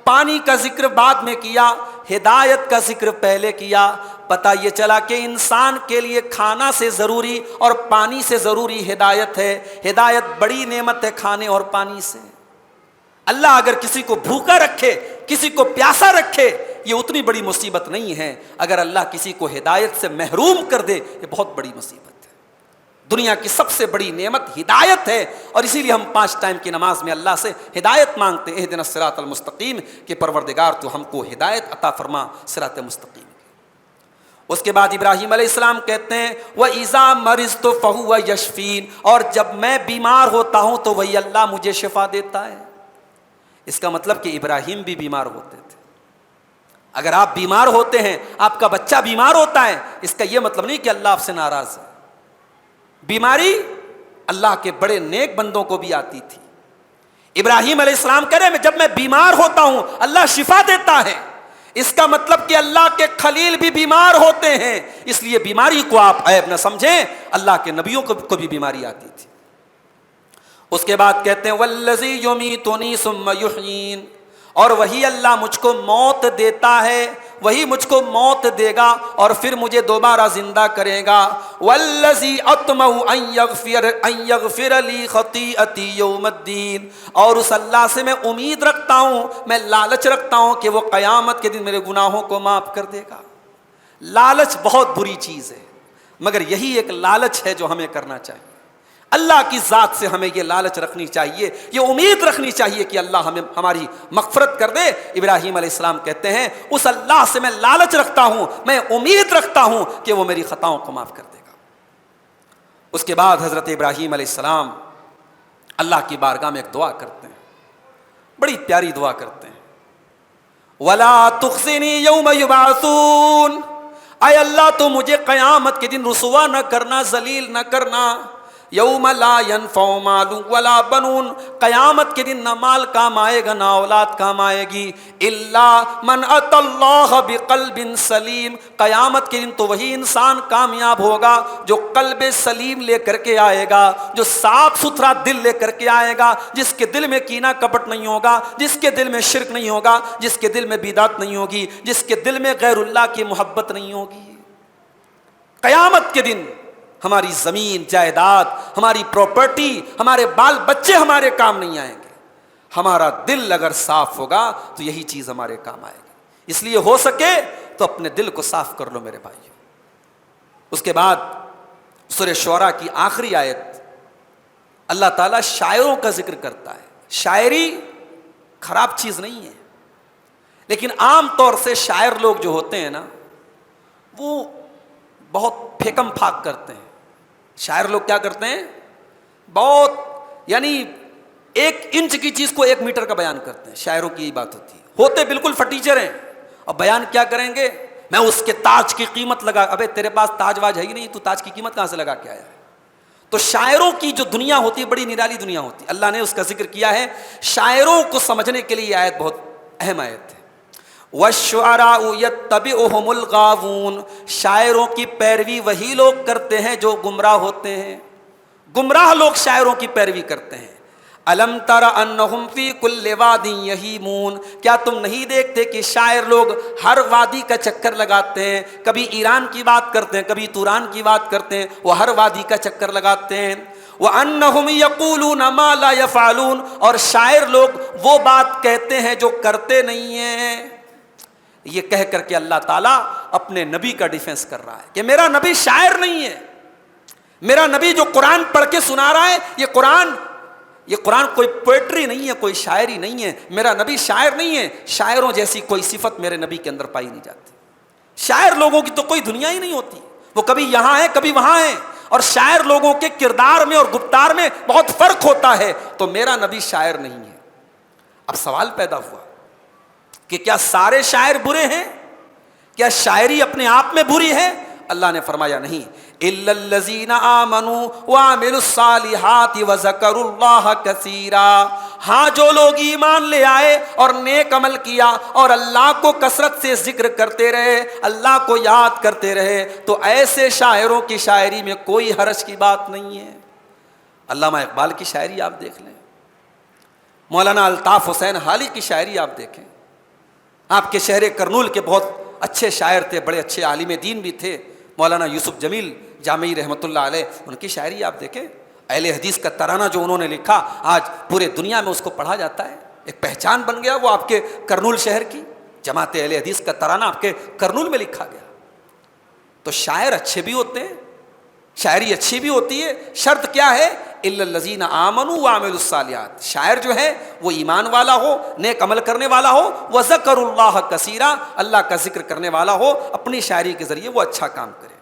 Speaker 2: پانی کا ذکر بعد میں کیا، ہدایت کا ذکر پہلے کیا۔ پتہ یہ چلا کہ انسان کے لیے کھانا سے ضروری اور پانی سے ضروری ہدایت ہے۔ ہدایت بڑی نعمت ہے کھانے اور پانی سے۔ اللہ اگر کسی کو بھوکا رکھے، کسی کو پیاسا رکھے، یہ اتنی بڑی مصیبت نہیں ہے۔ اگر اللہ کسی کو ہدایت سے محروم کر دے، یہ بہت بڑی مصیبت ہے۔ دنیا کی سب سے بڑی نعمت ہدایت ہے، اور اسی لیے ہم 5 ٹائم کی نماز میں اللہ سے ہدایت مانگتے ہیں، اہدنا الصراط المستقیم، کہ پروردگار تو ہم کو ہدایت عطا فرما صراط مستقیم۔ اس کے بعد ابراہیم علیہ السلام کہتے ہیں وَإِذَا مَرِضْتُ فَهُوَ يَشْفِينِ، اور جب میں بیمار ہوتا ہوں تو وہی اللہ مجھے شفا دیتا ہے۔ اس کا مطلب کہ ابراہیم بھی بیمار ہوتے تھے۔ اگر آپ بیمار ہوتے ہیں، آپ کا بچہ بیمار ہوتا ہے، اس کا یہ مطلب نہیں کہ اللہ آپ سے ناراض ہے۔ بیماری اللہ کے بڑے نیک بندوں کو بھی آتی تھی۔ ابراہیم علیہ السلام کہہ رہے ہیں جب میں بیمار ہوتا ہوں اللہ شفا دیتا ہے، اس کا مطلب کہ اللہ کے خلیل بھی بیمار ہوتے ہیں، اس لیے بیماری کو آپ عیب نہ سمجھیں۔ اللہ کے نبیوں کو بھی بیماری آتی تھی۔ اس کے بعد کہتے ہیں والذی یمیتنی ثم یحیین، اور وہی اللہ مجھ کو موت دیتا ہے، وہی مجھ کو موت دے گا اور پھر مجھے دوبارہ زندہ کرے گا۔ والذی اطمع ان یغفر لی خطیئتی یوم الدین، اور اس اللہ سے میں امید رکھتا ہوں، میں لالچ رکھتا ہوں کہ وہ قیامت کے دن میرے گناہوں کو معاف کر دے گا۔ لالچ بہت بری چیز ہے۔ مگر یہی ایک لالچ ہے جو ہمیں کرنا چاہیے. اللہ کی ذات سے ہمیں یہ لالچ رکھنی چاہیے, یہ امید رکھنی چاہیے کہ اللہ ہمیں ہماری مغفرت کر دے. ابراہیم علیہ السلام کہتے ہیں اس اللہ سے میں لالچ رکھتا ہوں, میں امید رکھتا ہوں کہ وہ میری خطاؤں کو معاف کر دے گا. اس کے بعد حضرت ابراہیم علیہ السلام اللہ کی بارگاہ میں ایک دعا کرتے ہیں, بڑی پیاری دعا کرتے ہیں. وَلَا تُخْزِنِي يَوْمَ يُبْعَثُونَ, اے اللہ تو مجھے قیامت کے دن رسوا نہ کرنا, ذلیل نہ کرنا. یوم لا ينفع مال ولا بنون, قیامت کے دن نہ مال کام آئے گا نہ اولاد کام آئے گی. الا من اتى الله بقلب سلیم, قیامت کے دن تو وہی انسان کامیاب ہوگا جو قلب سلیم لے کر کے آئے گا, جو صاف ستھرا دل لے کر کے آئے گا, جس کے دل میں کینہ کپٹ نہیں ہوگا, جس کے دل میں شرک نہیں ہوگا, جس کے دل میں بدعت نہیں ہوگی, جس کے دل میں غیر اللہ کی محبت نہیں ہوگی. قیامت کے دن ہماری زمین جائیداد, ہماری پراپرٹی, ہمارے بال بچے ہمارے کام نہیں آئیں گے. ہمارا دل اگر صاف ہوگا تو یہی چیز ہمارے کام آئے گی. اس لیے ہو سکے تو اپنے دل کو صاف کر لو میرے بھائیو. اس کے بعد سورہ شعراء کی آخری آیت اللہ تعالیٰ شاعروں کا ذکر کرتا ہے. شاعری خراب چیز نہیں ہے, لیکن عام طور سے شاعر لوگ جو ہوتے ہیں نا وہ بہت پھیکم پھاک کرتے ہیں. شاعر لوگ کیا کرتے ہیں, بہت یعنی 1 انچ کی چیز کو 1 میٹر کا بیان کرتے ہیں. شاعروں کی یہی بات ہوتی ہے, ہوتے بالکل فٹیچر ہیں, اور بیان کیا کریں گے, میں اس کے تاج کی قیمت لگا. ابے تیرے پاس تاج واج ہے ہی نہیں, تو تاج کی قیمت کہاں سے لگا کے آیا ہے. تو شاعروں کی جو دنیا ہوتی ہے بڑی نرالی دنیا ہوتی ہے. اللہ نے اس کا ذکر کیا ہے. شاعروں کو سمجھنے کے لیے یہ آیت بہت اہم آیت ہے. وَالشُّعَرَاءُ يَتَّبِعُهُمُ الْغَاوُونَ, شاعروں کی پیروی وہی لوگ کرتے ہیں جو گمراہ ہوتے ہیں. گمراہ لوگ شاعروں کی پیروی کرتے ہیں. أَلَمْ تَرَ أَنَّهُمْ فِي كُلِّ وَادٍ يَهِيمُونَ, کیا تم نہیں دیکھتے کہ شاعر لوگ ہر وادی کا چکر لگاتے ہیں. کبھی ایران کی بات کرتے ہیں, کبھی توران کی بات کرتے ہیں, وہ ہر وادی کا چکر لگاتے ہیں. وَأَنَّهُمْ يَقُولُونَ مَا لَا يَفْعَلُونَ, اور شاعر لوگ وہ بات کہتے ہیں جو کرتے نہیں ہیں. یہ کہہ کر کے اللہ تعالیٰ اپنے نبی کا ڈیفنس کر رہا ہے کہ میرا نبی شاعر نہیں ہے. میرا نبی جو قرآن پڑھ کے سنا رہا ہے, یہ قرآن کوئی پوئٹری نہیں ہے, کوئی شاعری نہیں ہے. میرا نبی شاعر نہیں ہے. شاعروں جیسی کوئی صفت میرے نبی کے اندر پائی نہیں جاتی. شاعر لوگوں کی تو کوئی دنیا ہی نہیں ہوتی, وہ کبھی یہاں ہیں کبھی وہاں ہیں. اور شاعر لوگوں کے کردار میں اور گفتار میں بہت فرق ہوتا ہے. تو میرا نبی شاعر نہیں ہے. اب سوال پیدا ہوا کہ کیا سارے شاعر برے ہیں؟ کیا شاعری اپنے آپ میں بری ہے؟ اللہ نے فرمایا نہیں. إِلَّا الَّذِينَ آمَنُوا وَعَمِلُوا الصَّالِحَاتِ وَذَكَرُوا اللَّهَ كَثِيرًا, ہاں جو لوگ ایمان لے آئے اور نیک عمل کیا اور اللہ کو کثرت سے ذکر کرتے رہے, اللہ کو یاد کرتے رہے, تو ایسے شاعروں کی شاعری میں کوئی حرج کی بات نہیں ہے. علامہ اقبال کی شاعری آپ دیکھ لیں, مولانا الطاف حسین حالی کی شاعری آپ دیکھیں. آپ کے شہر کرنول کے بہت اچھے شاعر تھے, بڑے اچھے عالم دین بھی تھے, مولانا یوسف جمیل جامعی رحمۃ اللہ علیہ. ان کی شاعری آپ دیکھیں. اہل حدیث کا ترانہ جو انہوں نے لکھا آج پورے دنیا میں اس کو پڑھا جاتا ہے, ایک پہچان بن گیا وہ آپ کے کرنول شہر کی. جماعت اہل حدیث کا ترانہ آپ کے کرنول میں لکھا گیا. تو شاعر اچھے بھی ہوتے ہیں, شاعری اچھی بھی ہوتی ہے. شرط کیا ہے؟ إِلَّا الَّذِينَ آمَنُوا وَعَمِلُوا الصَّالِحَاتِ, شاعر جو ہے وہ ایمان والا ہو, نیک عمل کرنے والا ہو. وَذَكَرُوا اللَّهَ كَثِيرًا, اللہ کا ذکر کرنے والا ہو, اپنی شاعری کے ذریعے وہ اچھا کام کرے.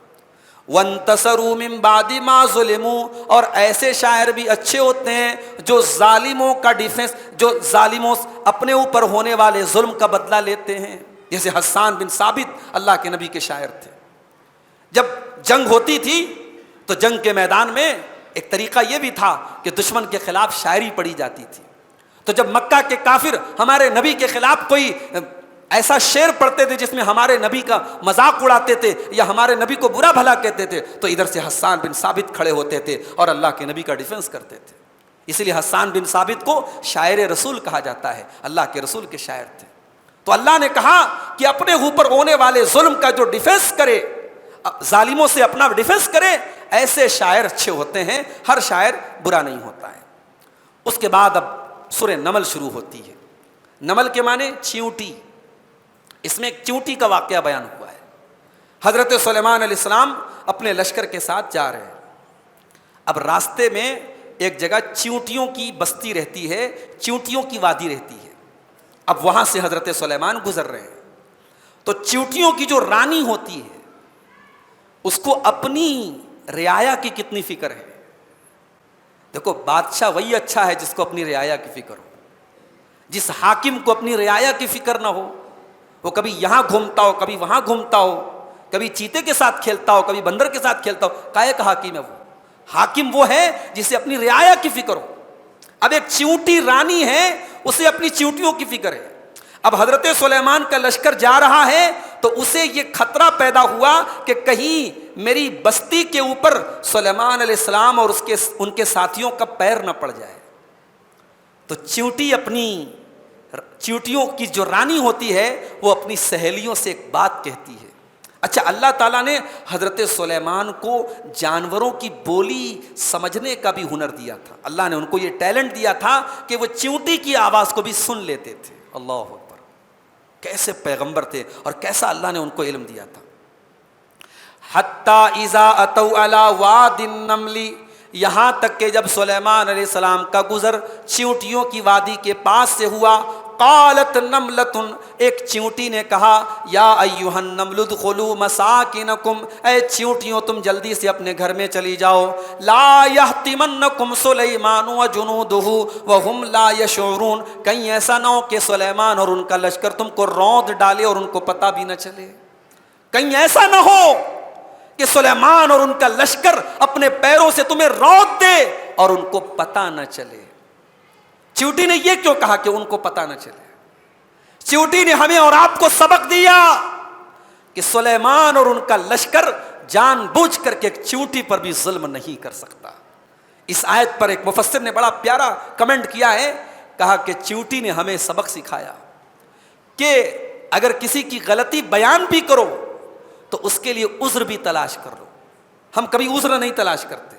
Speaker 2: وَانْتَصَرُوا مِن بَعْدِ مَا ظُلِمُوا, اور ایسے شاعر بھی اچھے ہوتے ہیں جو ظالموں کا ڈیفنس, جو ظالموں اپنے اوپر ہونے والے ظلم کا بدلہ لیتے ہیں. جیسے حسان بن ثابت اللہ کے نبی کے شاعر تھے. جب جنگ ہوتی تھی تو جنگ کے میدان میں ایک طریقہ یہ بھی تھا کہ دشمن کے خلاف شاعری پڑھی جاتی تھی. تو جب مکہ کے کافر ہمارے نبی کے خلاف کوئی ایسا شعر پڑھتے تھے جس میں ہمارے نبی کا مذاق اڑاتے تھے یا ہمارے نبی کو برا بھلا کہتے تھے, تو ادھر سے حسان بن ثابت کھڑے ہوتے تھے اور اللہ کے نبی کا ڈیفنس کرتے تھے. اس لیے حسان بن ثابت کو شاعر رسول کہا جاتا ہے, اللہ کے رسول کے شاعر تھے. تو اللہ نے کہا کہ اپنے اوپر ہونے والے ظلم کا جو ڈیفنس کرے, ظالموں سے اپنا ڈیفنس کرے, ایسے شاعر اچھے ہوتے ہیں. ہر شاعر برا نہیں ہوتا ہے. اس کے بعد اب سورہ نمل شروع ہوتی ہے. نمل کے معنی چیونٹی. اس میں ایک چیونٹی کا واقعہ بیان ہوا ہے. حضرت سلیمان علیہ السلام
Speaker 1: اپنے لشکر کے ساتھ جا رہے ہیں. اب راستے میں ایک جگہ چیونٹیوں کی بستی رہتی ہے, چیونٹیوں کی وادی رہتی ہے. اب وہاں سے حضرت سلیمان گزر رہے ہیں. تو چیونٹیوں کی جو رانی ہوتی ہے اس کو اپنی رعایا کی کتنی فکر ہے. دیکھو بادشاہ وہی اچھا ہے جس کو اپنی رعایا کی فکر ہو. جس حاکم کو اپنی رعایا کی فکر نہ ہو, وہ کبھی یہاں گھومتا ہو کبھی وہاں گھومتا ہو, کبھی چیتے کے ساتھ کھیلتا ہو کبھی بندر کے ساتھ کھیلتا ہو, کائے کا حاکم ہے وہ؟ حاکم وہ ہے جسے اپنی رعایا کی فکر ہو. اب ایک چیونٹی رانی ہے, اسے اپنی چیونٹیوں کی فکر ہے. اب حضرت سلیمان کا لشکر جا رہا ہے تو اسے یہ خطرہ پیدا ہوا کہ کہیں میری بستی کے اوپر سلیمان علیہ السلام اور ان کے ساتھیوں کا پیر نہ پڑ جائے. تو چیونٹیوں کی جو رانی ہوتی ہے وہ اپنی سہیلیوں سے ایک بات کہتی ہے. اچھا, اللہ تعالیٰ نے حضرت سلیمان کو جانوروں کی بولی سمجھنے کا بھی ہنر دیا تھا. اللہ نے ان کو یہ ٹیلنٹ دیا تھا کہ وہ چیونٹی کی آواز کو بھی سن لیتے تھے. اللہ اکبر, کیسے پیغمبر تھے اور کیسا اللہ نے ان کو علم دیا تھا. حتی اذا اتوا علی واد النمل, یہاں تک کہ جب سلیمان علیہ السلام کا گزر چیونٹیوں کی وادی کے پاس سے ہوا, قالت نملۃ, ایک چیونٹی نے کہا, یا ایھا النمل ادخلوا مساکنکم, اے چیونٹیوں تم جلدی سے اپنے گھر میں چلی جاؤ. لا یحطمنکم سلیمان وجنودہ وہم لا یشعرون, کہیں ایسا نہ ہو کہ سلیمان اور ان کا لشکر تم کو روند ڈالے اور ان کو پتہ بھی نہ چلے. کہیں ایسا نہ ہو کہ سلیمان اور ان کا لشکر اپنے پیروں سے تمہیں روند دے اور ان کو پتہ نہ چلے. چیونٹی نے یہ کیوں کہا کہ ان کو پتہ نہ چلے؟ چیونٹی نے ہمیں اور آپ کو سبق دیا کہ سلیمان اور ان کا لشکر جان بوجھ کر کے ایک چیونٹی پر بھی ظلم نہیں کر سکتا. اس آیت پر ایک مفسر نے بڑا پیارا کمنٹ کیا ہے, کہا کہ چیونٹی نے ہمیں سبق سکھایا کہ اگر کسی کی غلطی بیان بھی کرو تو اس کے لیے عذر بھی تلاش کر لو. ہم کبھی عذر نہیں تلاش کرتے.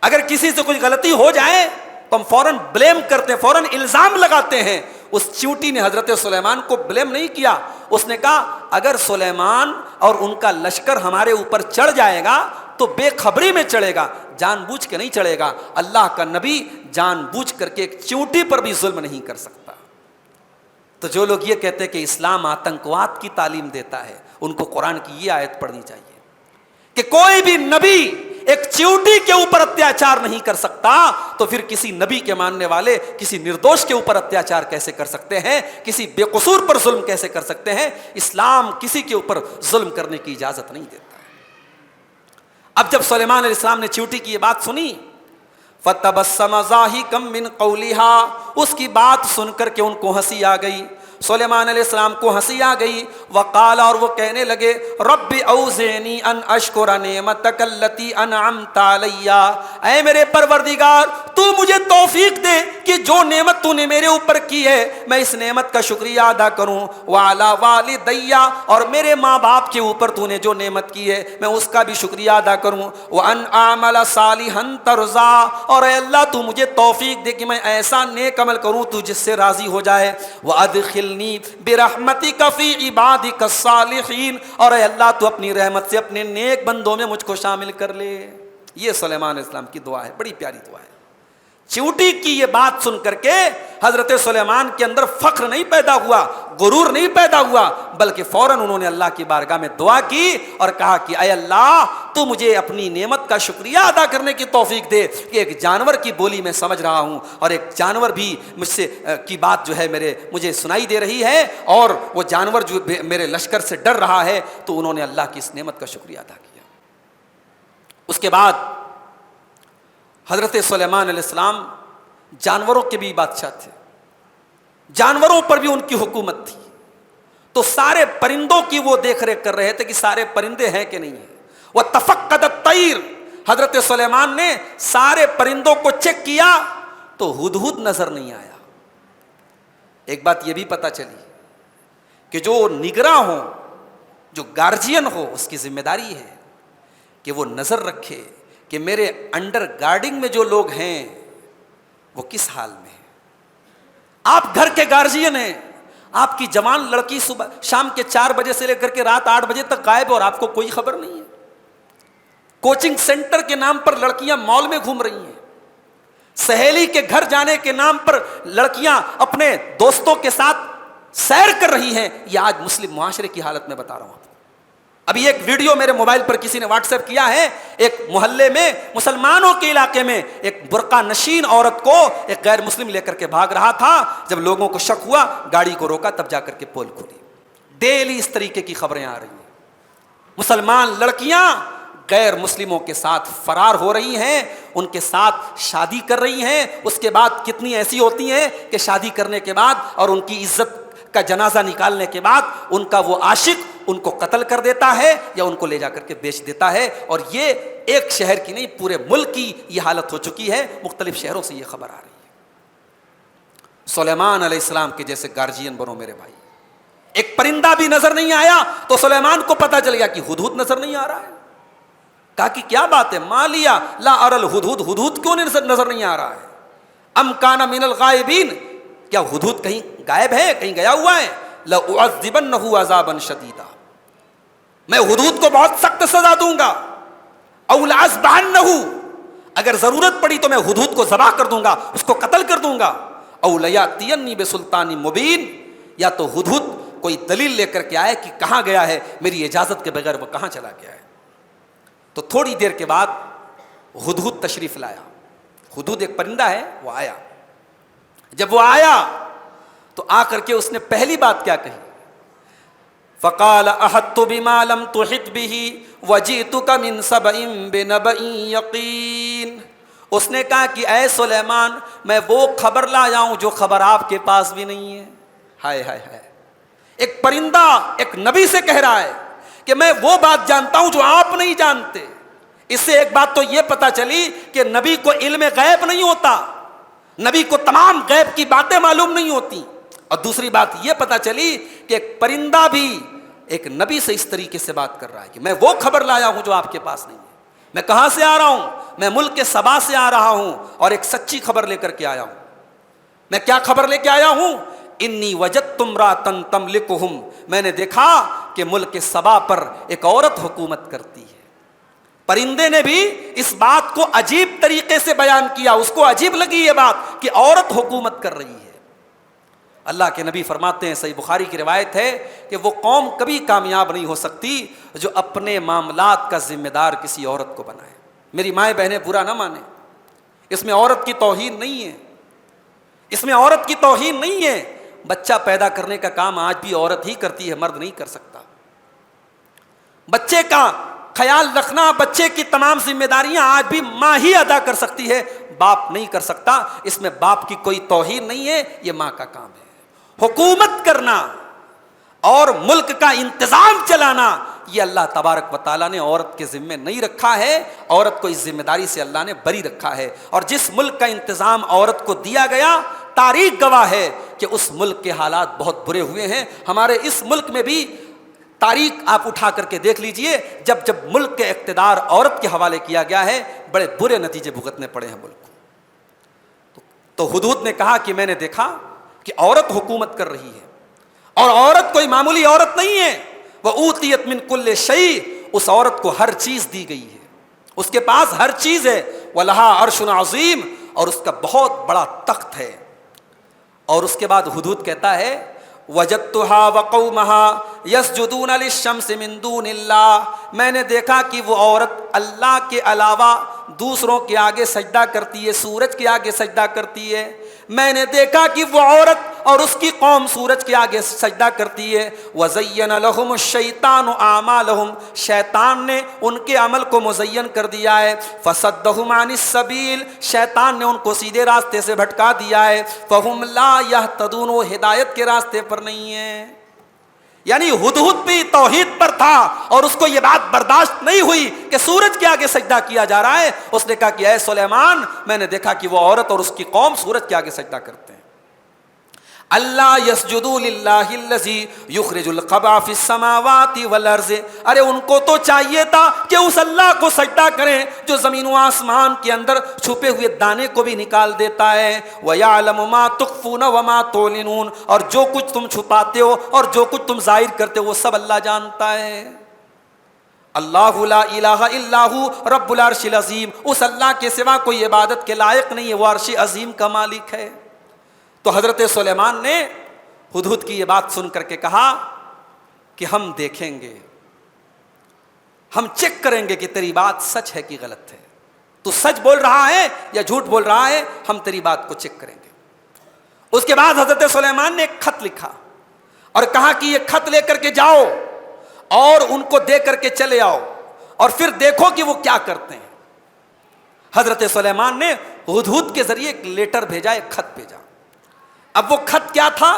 Speaker 1: اگر کسی سے کوئی غلطی ہو جائے تو ہم فوراً بلیم کرتے ہیں, فوراً الزام لگاتے ہیں. اس چیونٹی نے حضرت سلیمان کو بلیم نہیں کیا. اس نے کہا اگر سلیمان اور ان کا لشکر ہمارے اوپر چڑھ جائے گا تو بے خبری میں چڑھے گا, جان بوجھ کے نہیں چڑھے گا. اللہ کا نبی جان بوجھ کر کے ایک چیونٹی پر بھی ظلم نہیں کر سکتا. تو جو لوگ یہ کہتے ہیں کہ اسلام آتنکواد کی تعلیم دیتا ہے, ان کو قرآن کی یہ آیت پڑھنی چاہیے کہ کوئی بھی نبی ایک چیونٹی کے اوپر اتیاچار نہیں کر سکتا, تو پھر کسی نبی کے ماننے والے کسی نردوش کے اوپر اتیاچار کیسے کر سکتے ہیں, کسی بے قصور پر ظلم کیسے کر سکتے ہیں؟ اسلام کسی کے اوپر ظلم کرنے کی اجازت نہیں دیتا ہے. اب جب سلیمان علیہ السلام نے چیونٹی کی یہ بات سنی, فَتَبَسَّمَ ضَاحِكًا مِّن قَوْلِهَا, اس کی بات سن کر کے ان کو ہنسی آ گئی. سلیمان علیہ السلام کو ہنسی آ گئی. وقال, اور وہ کہنے لگے, رب اوزعنی ان اشکر نعمتک التی انعمت علی, اے میرے پروردگار تو مجھے توفیق دے کہ جو نعمت تو نے میرے اوپر کی ہے میں اس نعمت کا شکریہ ادا کروں. وعلی والدی, اور میرے ماں باپ کے اوپر تو نے جو نعمت کی ہے میں اس کا بھی شکریہ ادا کروں. وان اعمل صالحا ترضا, اور اے اللہ تو مجھے توفیق دے کہ میں ایسا نیک عمل کروں تو جس سے راضی ہو جائے. وادخل برحمتک فی عبادک الصالحین, اور اے اللہ تو اپنی رحمت سے اپنے نیک بندوں میں مجھ کو شامل کر لے. یہ سلیمان علیہ السلام کی دعا ہے, بڑی پیاری دعا ہے. چیونٹی کی یہ بات سن کر کے حضرت سلیمان کے اندر فخر نہیں پیدا ہوا, غرور نہیں پیدا ہوا, بلکہ فوراً انہوں نے اللہ کی بارگاہ میں دعا کی اور کہا کہ اے اللہ تو مجھے اپنی نعمت کا شکریہ ادا کرنے کی توفیق دے کہ ایک جانور کی بولی میں سمجھ رہا ہوں اور ایک جانور بھی مجھ سے کی بات جو ہے مجھے سنائی دے رہی ہے, اور وہ جانور جو میرے لشکر سے ڈر رہا ہے. تو انہوں نے اللہ کی اس نعمت کا شکریہ ادا کیا. اس کے بعد حضرت سلیمان علیہ السلام جانوروں کے بھی بادشاہ تھے, جانوروں پر بھی ان کی حکومت تھی. تو سارے پرندوں کی وہ دیکھ ریکھ کر رہے تھے کہ سارے پرندے ہیں کہ نہیں ہیں. وَتَفَقَّدَ الطَّيْرَ, حضرت سلیمان نے سارے پرندوں کو چیک کیا تو ہدہد نظر نہیں آیا. ایک بات یہ بھی پتہ چلی کہ جو نگراں ہو, جو گارجین ہو, اس کی ذمہ داری ہے کہ وہ نظر رکھے کہ میرے انڈر گارڈنگ میں جو لوگ ہیں وہ کس حال میں ہیں. آپ گھر کے گارجین ہیں, آپ کی جوان لڑکی صبح شام کے 4 بجے سے لے کر کے رات 8 بجے تک غائب اور آپ کو کوئی خبر نہیں ہے. کوچنگ سینٹر کے نام پر لڑکیاں مال میں گھوم رہی ہیں، سہیلی کے گھر جانے کے نام پر لڑکیاں اپنے دوستوں کے ساتھ سیر کر رہی ہیں. یہ آج مسلم معاشرے کی حالت میں بتا رہا ہوں. ابھی ایک ویڈیو میرے موبائل پر کسی نے واٹس ایپ کیا ہے، ایک محلے میں مسلمانوں کے علاقے میں ایک برقع نشین عورت کو ایک غیر مسلم لے کر کے بھاگ رہا تھا. جب لوگوں کو شک ہوا، گاڑی کو روکا، تب جا کر کے پول کھلی. ڈیلی اس طریقے کی خبریں آ رہی ہیں. مسلمان لڑکیاں غیر مسلموں کے ساتھ فرار ہو رہی ہیں، ان کے ساتھ شادی کر رہی ہیں. اس کے بعد کتنی ایسی ہوتی ہیں کہ شادی کرنے کے بعد اور ان کی عزت کا جنازہ نکالنے کے بعد ان کا وہ عاشق ان کو قتل کر دیتا ہے یا ان کو لے جا کر کے بیچ دیتا ہے. اور یہ ایک شہر کی نہیں، پورے ملک کی یہ حالت ہو چکی ہے. مختلف شہروں سے یہ خبر آ رہی ہے. سلیمان علیہ السلام کے جیسے گارجین بنو میرے بھائی. ایک پرندہ بھی نظر نہیں آیا تو سلیمان کو پتا چل گیا کہ ہدہد نظر نہیں آ رہا ہے. کہا کہ کیا بات ہے، مالیا لا ارى الہدہد، ہدہد کیوں نظر نہیں آ رہا ہے؟ ام کان من الغائبین، کیا ہدہد کہیں غائب ہے، کہیں گیا ہوا ہے؟ لأعذبنہ عذابا شدیدا، میں ہدہد کو بہت سخت سزا دوں گا. او لأذبحنہ، اگر ضرورت پڑی تو میں ہدہد کو ذبح کر دوں گا، اس کو قتل کر دوں گا. او لیاتینی بسلطان مبین، یا تو ہدہد کوئی دلیل لے کر کے آئے کہ کہاں گیا ہے، میری اجازت کے بغیر وہ کہاں چلا گیا ہے. تو تھوڑی دیر کے بعد ہدہد تشریف لایا. ہدہد ایک پرندہ ہے، وہ آیا. جب وہ آیا تو آ کر کے اس نے پہلی بات کیا کہی؟ فقال احطت بما لم تحط به وجئتك من سبأ بنبأ یقین. اس نے کہا کہ اے سلیمان، میں وہ خبر لایا ہوں جو خبر آپ کے پاس بھی نہیں ہے. ہائے ہائے ہائے، ایک پرندہ ایک نبی سے کہہ رہا ہے کہ میں وہ بات جانتا ہوں جو آپ نہیں جانتے. اس سے ایک بات تو یہ پتا چلی کہ نبی کو علم غیب نہیں ہوتا، نبی کو تمام غیب کی باتیں معلوم نہیں ہوتی. اور دوسری بات یہ پتا چلی کہ ایک پرندہ بھی ایک نبی سے اس طریقے سے بات کر رہا ہے کہ میں وہ خبر لایا ہوں جو آپ کے پاس نہیں ہے. میں کہاں سے آ رہا ہوں؟ میں ملک کے سبا سے آ رہا ہوں اور ایک سچی خبر لے کر کے آیا ہوں. میں کیا خبر لے کے آیا ہوں؟ انی وجدت امرأۃ تملکہم، میں نے دیکھا کہ ملک سبا پر ایک عورت حکومت کرتی ہے. پرندے نے بھی اس بات کو عجیب طریقے سے بیان کیا، اس کو عجیب لگی یہ بات کہ عورت حکومت کر رہی ہے. اللہ کے نبی فرماتے ہیں، صحیح بخاری کی روایت ہے کہ وہ قوم کبھی کامیاب نہیں ہو سکتی جو اپنے معاملات کا ذمہ دار کسی عورت کو بنائے. میری مائیں بہنیں برا نہ مانیں، اس میں عورت کی توہین نہیں ہے، اس میں عورت کی توہین نہیں ہے. بچہ پیدا کرنے کا کام آج بھی عورت ہی کرتی ہے، مرد نہیں کر سکتا. بچے کا خیال رکھنا، بچے کی تمام ذمہ داریاں آج بھی ماں ہی ادا کر سکتی ہے، باپ نہیں کر سکتا. اس میں باپ کی کوئی توہین نہیں ہے، یہ ماں کا کام ہے. حکومت کرنا اور ملک کا انتظام چلانا یہ اللہ تبارک و تعالیٰ نے عورت کے ذمے نہیں رکھا ہے. عورت کو اس ذمہ داری سے اللہ نے بری رکھا ہے. اور جس ملک کا انتظام عورت کو دیا گیا، تاریخ گواہ ہے کہ اس ملک کے حالات بہت برے ہوئے ہیں. ہمارے اس ملک میں بھی تاریخ آپ اٹھا کر کے دیکھ لیجئے، جب جب ملک کے اقتدار عورت کے حوالے کیا گیا ہے، بڑے برے نتیجے بھگتنے پڑے ہیں ملک کو. تو ہدہد نے کہا کہ میں نے دیکھا کہ عورت حکومت کر رہی ہے، اور عورت کوئی معمولی عورت نہیں ہے. وَأُوتِيَتْ مِنْ كُلِّ شَيْءٍ، اس عورت کو ہر چیز دی گئی ہے، اس کے پاس ہر چیز ہے. وَلَهَا عَرْشٌ عَظِيمٌ، اور اس کا بہت بڑا تخت ہے. اور اس کے بعد ہدہد کہتا ہے وَجَدْتُهَا وَقَوْمَهَا يَسْجُدُونَ لِلشَّمْسِ مِن دُونِ اللَّهِ، میں نے دیکھا کہ وہ عورت اللہ کے علاوہ دوسروں کے آگے سجدہ کرتی ہے، سورج کے آگے سجدہ کرتی ہے. میں نے دیکھا کہ وہ عورت اور اس کی قوم سورج کے آگے سجدہ کرتی ہے. وَزَيَّنَ لَهُمُ الشَّيْطَانُ أَعْمَالَهُمْ، شیطان نے ان کے عمل کو مزین کر دیا ہے. فَصَدَّهُمْ عَنِ السَّبِيلِ، شیطان نے ان کو سیدھے راستے سے بھٹکا دیا ہے. فَهُمْ لَا يَهْتَدُونَ، وہ ہدایت کے راستے پر نہیں ہیں. یعنی ہدہد بھی توحید پر تھا اور اس کو یہ بات برداشت نہیں ہوئی کہ سورج کے آگے سجدہ کیا جا رہا ہے. اس نے کہا کہ اے سلیمان، میں نے دیکھا کہ وہ عورت اور اس کی قوم سورج کے آگے سجدہ کرتے ہیں. اللہ یسجدوا للہ الذی یخرج الخبا فی السماوات والارض، ارے ان کو تو چاہیے تھا کہ اس اللہ کو سجدہ کریں جو زمین و آسمان کے اندر چھپے ہوئے دانے کو بھی نکال دیتا ہے. وَيَعْلَمُ مَا تُخْفُونَ وَمَا تُعْلِنُونَ، اور جو کچھ تم چھپاتے ہو اور جو کچھ تم ظاہر کرتے ہو وہ سب اللہ جانتا ہے. اللہ لا الہ الا ہو رب العرش العظیم، اس اللہ کے سوا کوئی عبادت کے لائق نہیں ہے، وہ عرش عظیم کا مالک ہے۔ تو حضرت سلیمان نے ہدہد کی یہ بات سن کر کے کہا کہ ہم دیکھیں گے، ہم چیک کریں گے کہ تیری بات سچ ہے کہ غلط ہے، تو سچ بول رہا ہے یا جھوٹ بول رہا ہے، ہم تیری بات کو چیک کریں گے۔ اس کے بعد حضرت سلیمان نے ایک خط لکھا اور کہا کہ یہ خط لے کر کے جاؤ اور ان کو دے کر کے چلے آؤ اور پھر دیکھو کہ وہ کیا کرتے ہیں۔ حضرت سلیمان نے ہدہد کے ذریعے ایک لیٹر بھیجا، ایک خط بھیجا۔ اب وہ خط کیا تھا،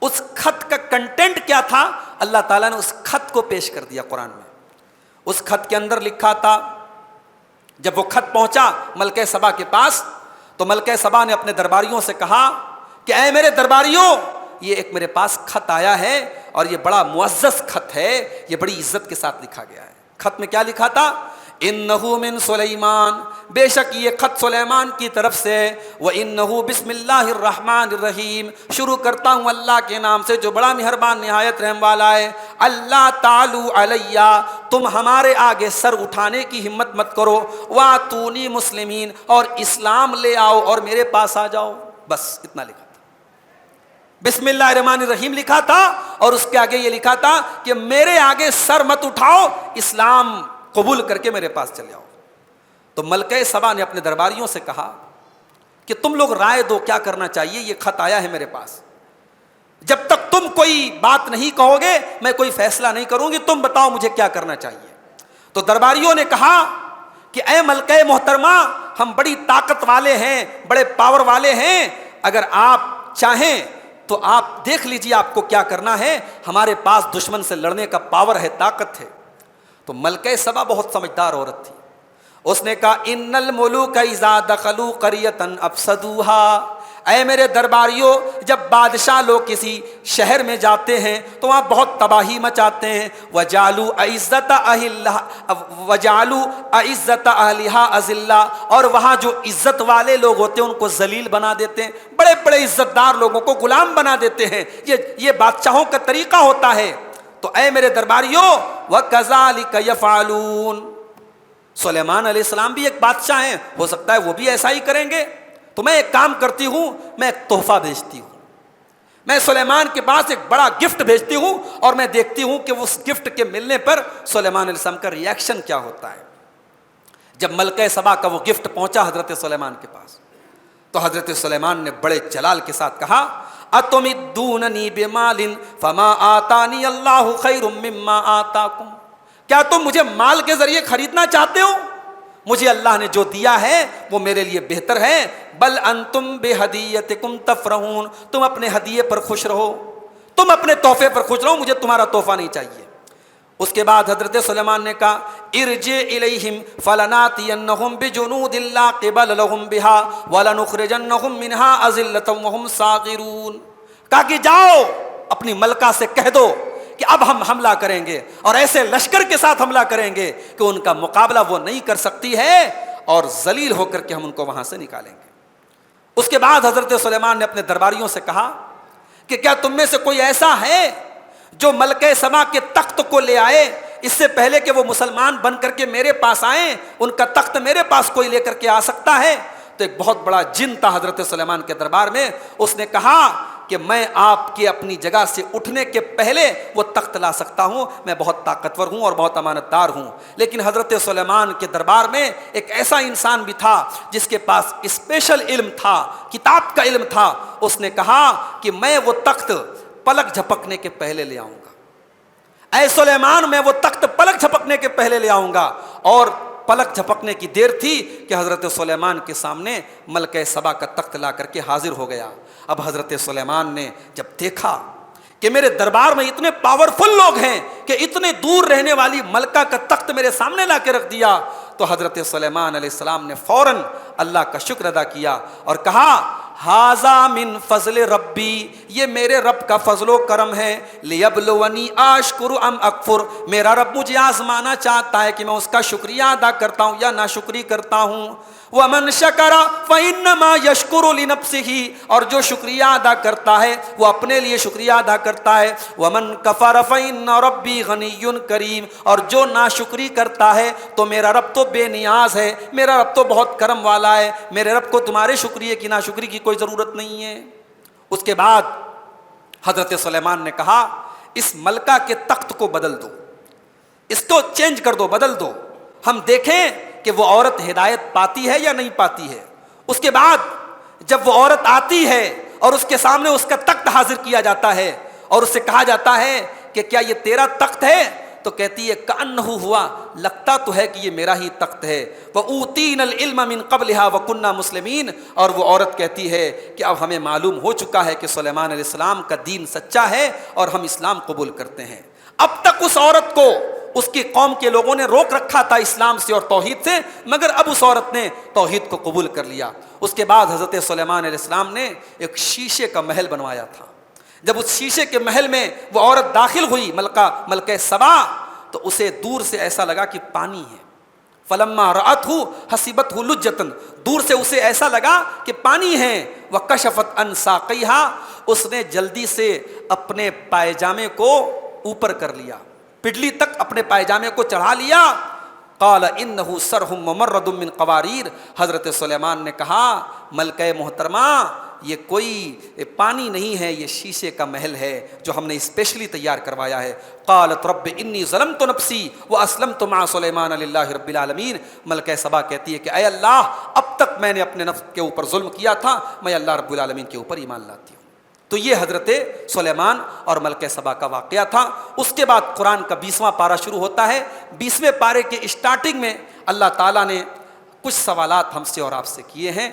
Speaker 1: اس خط کا کنٹینٹ کیا تھا، اللہ تعالیٰ نے اس خط کو پیش کر دیا قرآن میں۔ اس خط کے اندر لکھا تھا، جب وہ خط پہنچا ملکہ سبا کے پاس تو ملکہ سبا نے اپنے درباریوں سے کہا کہ اے میرے درباریوں، یہ ایک میرے پاس خط آیا ہے اور یہ بڑا معزز خط ہے، یہ بڑی عزت کے ساتھ لکھا گیا ہے۔ خط میں کیا لکھا تھا؟ انہو من سلیمان، بے شک یہ خط سلیمان کی طرف سے، وانہو بسم اللہ الرحمن الرحیم، شروع کرتا ہوں اللہ کے نام سے جو بڑا مہربان نہایت رحم والا ہے۔ اللہ تعالو علیہ، تم ہمارے آگے سر اٹھانے کی ہمت مت کرو، واتونی مسلمین، اور اسلام لے آؤ اور میرے پاس آ جاؤ۔ بس اتنا لکھا تھا، بسم اللہ الرحمن الرحیم لکھا تھا اور اس کے آگے یہ لکھا تھا کہ میرے آگے سر مت اٹھاؤ، اسلام قبول کر کے میرے پاس چلے آؤ۔ تو ملکہ سبا نے اپنے درباریوں سے کہا کہ تم لوگ رائے دو کیا کرنا چاہیے، یہ خط آیا ہے میرے پاس، جب تک تم کوئی بات نہیں کہو گے میں کوئی فیصلہ نہیں کروں گی، تم بتاؤ مجھے کیا کرنا چاہیے۔ تو درباریوں نے کہا کہ اے ملکہ محترمہ، ہم بڑی طاقت والے ہیں، بڑے پاور والے ہیں، اگر آپ چاہیں تو آپ دیکھ لیجیے آپ کو کیا کرنا ہے، ہمارے پاس دشمن سے لڑنے کا پاور ہے، طاقت ہے۔ تو ملکہ سبا بہت سمجھدار عورت تھی، اس نے کہا ان الملوک اذا دخلوا قریۃ افسدوها، اے میرے درباریوں، جب بادشاہ لوگ کسی شہر میں جاتے ہیں تو وہاں بہت تباہی مچاتے ہیں، وجعلوا عزت اہلھا اذلہ، اور وہاں جو عزت والے لوگ ہوتے ہیں ان کو ذلیل بنا دیتے ہیں، بڑے بڑے عزت دار لوگوں کو غلام بنا دیتے ہیں، یہ بادشاہوں کا طریقہ ہوتا ہے۔ تو اے میرے درباریوں، وَكَذَلِكَ يَفْعَلُونَ، سلیمان علیہ السلام بھی ایک بادشاہ ہیں، ہو سکتا ہے وہ بھی ایسا ہی کریں گے، تو میں ایک کام کرتی ہوں، میں ایک تحفہ بھیجتی ہوں، میں سلیمان کے پاس ایک بڑا گفٹ بھیجتی ہوں اور میں دیکھتی ہوں کہ اس گفٹ کے ملنے پر سلیمان علیہ السلام کا ریاکشن کیا ہوتا ہے۔ جب ملکہ سبا کا وہ گفٹ پہنچا حضرت سلیمان کے پاس تو حضرت سلیمان نے بڑے جلال کے ساتھ کہا اتمدوننی بمال فما آتانی اللہ خیر مما آتاکم، کیا تم مجھے مال کے ذریعے خریدنا چاہتے ہو؟ مجھے اللہ نے جو دیا ہے وہ میرے لیے بہتر ہے، بل انتم بہدیتکم تفرحون، تم اپنے ہدیے پر خوش رہو، تم اپنے تحفے پر خوش رہو، مجھے تمہارا تحفہ نہیں چاہیے۔ اس کے بعد حضرت سلیمان نے کہا ارجع الیہم فلناتینہم بجنود لا قبل لہم بہا ولنخرجنہم منہا اذلۃ وہم صاغرون، کہا کہ جاؤ اپنی ملکہ سے کہہ دو کہ اب ہم حملہ کریں گے اور ایسے لشکر کے ساتھ حملہ کریں گے کہ ان کا مقابلہ وہ نہیں کر سکتی ہے اور ذلیل ہو کر کے ہم ان کو وہاں سے نکالیں گے۔ اس کے بعد حضرت سلیمان نے اپنے درباریوں سے کہا کہ کیا تم میں سے کوئی ایسا ہے جو ملکہ سبا کے تخت کو لے آئے اس سے پہلے کہ وہ مسلمان بن کر کے میرے پاس آئیں، ان کا تخت میرے پاس کوئی لے کر کے آ سکتا ہے؟ تو ایک بہت بڑا جن تھا حضرت سلیمان کے دربار میں، اس نے کہا کہ میں آپ کے اپنی جگہ سے اٹھنے کے پہلے وہ تخت لا سکتا ہوں، میں بہت طاقتور ہوں اور بہت امانت دار ہوں۔ لیکن حضرت سلیمان کے دربار میں ایک ایسا انسان بھی تھا جس کے پاس اسپیشل علم تھا، کتاب کا علم تھا، اس نے کہا کہ میں وہ تخت پلک جھپکنے کے پہلے لے آؤں گا، اے سلیمان میں وہ تخت پلک جھپکنے کے پہلے لے آؤں گا۔ اور پلک جھپکنے کی دیر تھی کہ حضرت سلیمان کے سامنے ملکہ سبا کا تخت لا کر کے حاضر ہو گیا۔ اب حضرت سلیمان نے جب دیکھا کہ میرے دربار میں اتنے پاورفل لوگ ہیں کہ اتنے دور رہنے والی ملکہ کا تخت میرے سامنے لا کے رکھ دیا، تو حضرت سلیمان علیہ السلام نے فوراً اللہ کا شکر ادا کیا اور کہا ھذا من فضل ربی، یہ میرے رب کا فضل و کرم ہے، لیبلونی اشکر ام اکفر، میرا رب مجھے آزمانا چاہتا ہے کہ میں اس کا شکریہ ادا کرتا ہوں یا ناشکری کرتا ہوں۔
Speaker 2: وَمَنْ شَكَرَ فَإِنَّمَا يَشْكُرُ لِنَفْسِهِ، اور جو شکریہ ادا کرتا ہے وہ اپنے لیے شکریہ ادا کرتا ہے. وَمَنْ كَفَرَ فَإِنَّ رَبِّي غَنِيٌّ کریم، اور جو ناشکری کرتا ہے تو میرا رب تو بے نیاز ہے، میرا رب تو بہت کرم والا ہے، میرے رب کو تمہارے شکریہ کی ناشکری کی کوئی ضرورت نہیں ہے. اس کے بعد حضرت سلیمان نے کہا اس ملکہ کے تخت کو بدل دو، اس کو چینج کر دو، بدل دو، ہم دیکھیں کہ وہ عورت ہدایت پاتی ہے یا نہیں پاتی ہے. اس کے بعد جب وہ عورت آتی ہے اور اس کے سامنے اس کا تخت حاضر کیا جاتا ہے اور اس سے کہا جاتا ہے کہ کیا یہ تیرا تخت ہے، تو کہتی ہے کأنہ ہوا، لگتا تو ہے کہ یہ میرا ہی تخت ہے. وَأُوتِينَا الْعِلْمَ مِنْ قَبْلِهَا وَكُنَّا مُسْلِمِينَ، اور وہ عورت کہتی ہے کہ اب ہمیں معلوم ہو چکا ہے کہ سلیمان علیہ السلام کا دین سچا ہے اور ہم اسلام قبول کرتے ہیں. اب تک اس عورت کو اس کی قوم کے لوگوں نے روک رکھا تھا اسلام سے اور توحید سے، مگر اب اس عورت نے توحید کو قبول کر لیا. اس کے بعد حضرت سلیمان علیہ السلام نے ایک شیشے کا محل بنوایا تھا. جب اس شیشے کے محل میں وہ عورت داخل ہوئی، ملکہ سبا، تو اسے دور سے ایسا لگا کہ پانی ہے. فلما رأته حسبته لجة، دور سے اسے ایسا لگا کہ پانی ہے. وکشفت عن ساقیها، اس نے جلدی سے اپنے پائجامے کو اوپر کر لیا، پڈلی تک اپنے پائجامے کو چڑھا لیا. قال انه سرح ممرد من قواریر، حضرت سلیمان نے کہا ملکہ محترمہ یہ کوئی پانی نہیں ہے، یہ شیشے کا محل ہے جو ہم نے اسپیشلی تیار کروایا ہے. قالت رب انی ظلمت نفسی واسلمت مع سلیمان للہ رب العالمین، ملکہ سبا کہتی ہے کہ اے اللہ اب تک میں نے اپنے نفس کے اوپر ظلم کیا تھا، میں اللہ رب العالمین کے اوپر ایمان لاتی ہوں. تو یہ حضرت سلیمان اور ملکہ سبا کا واقعہ تھا. اس کے بعد قرآن کا 20واں پارہ شروع ہوتا ہے. 20ویں پارے کے اسٹارٹنگ میں اللہ تعالیٰ نے کچھ سوالات ہم سے اور آپ سے کیے ہیں.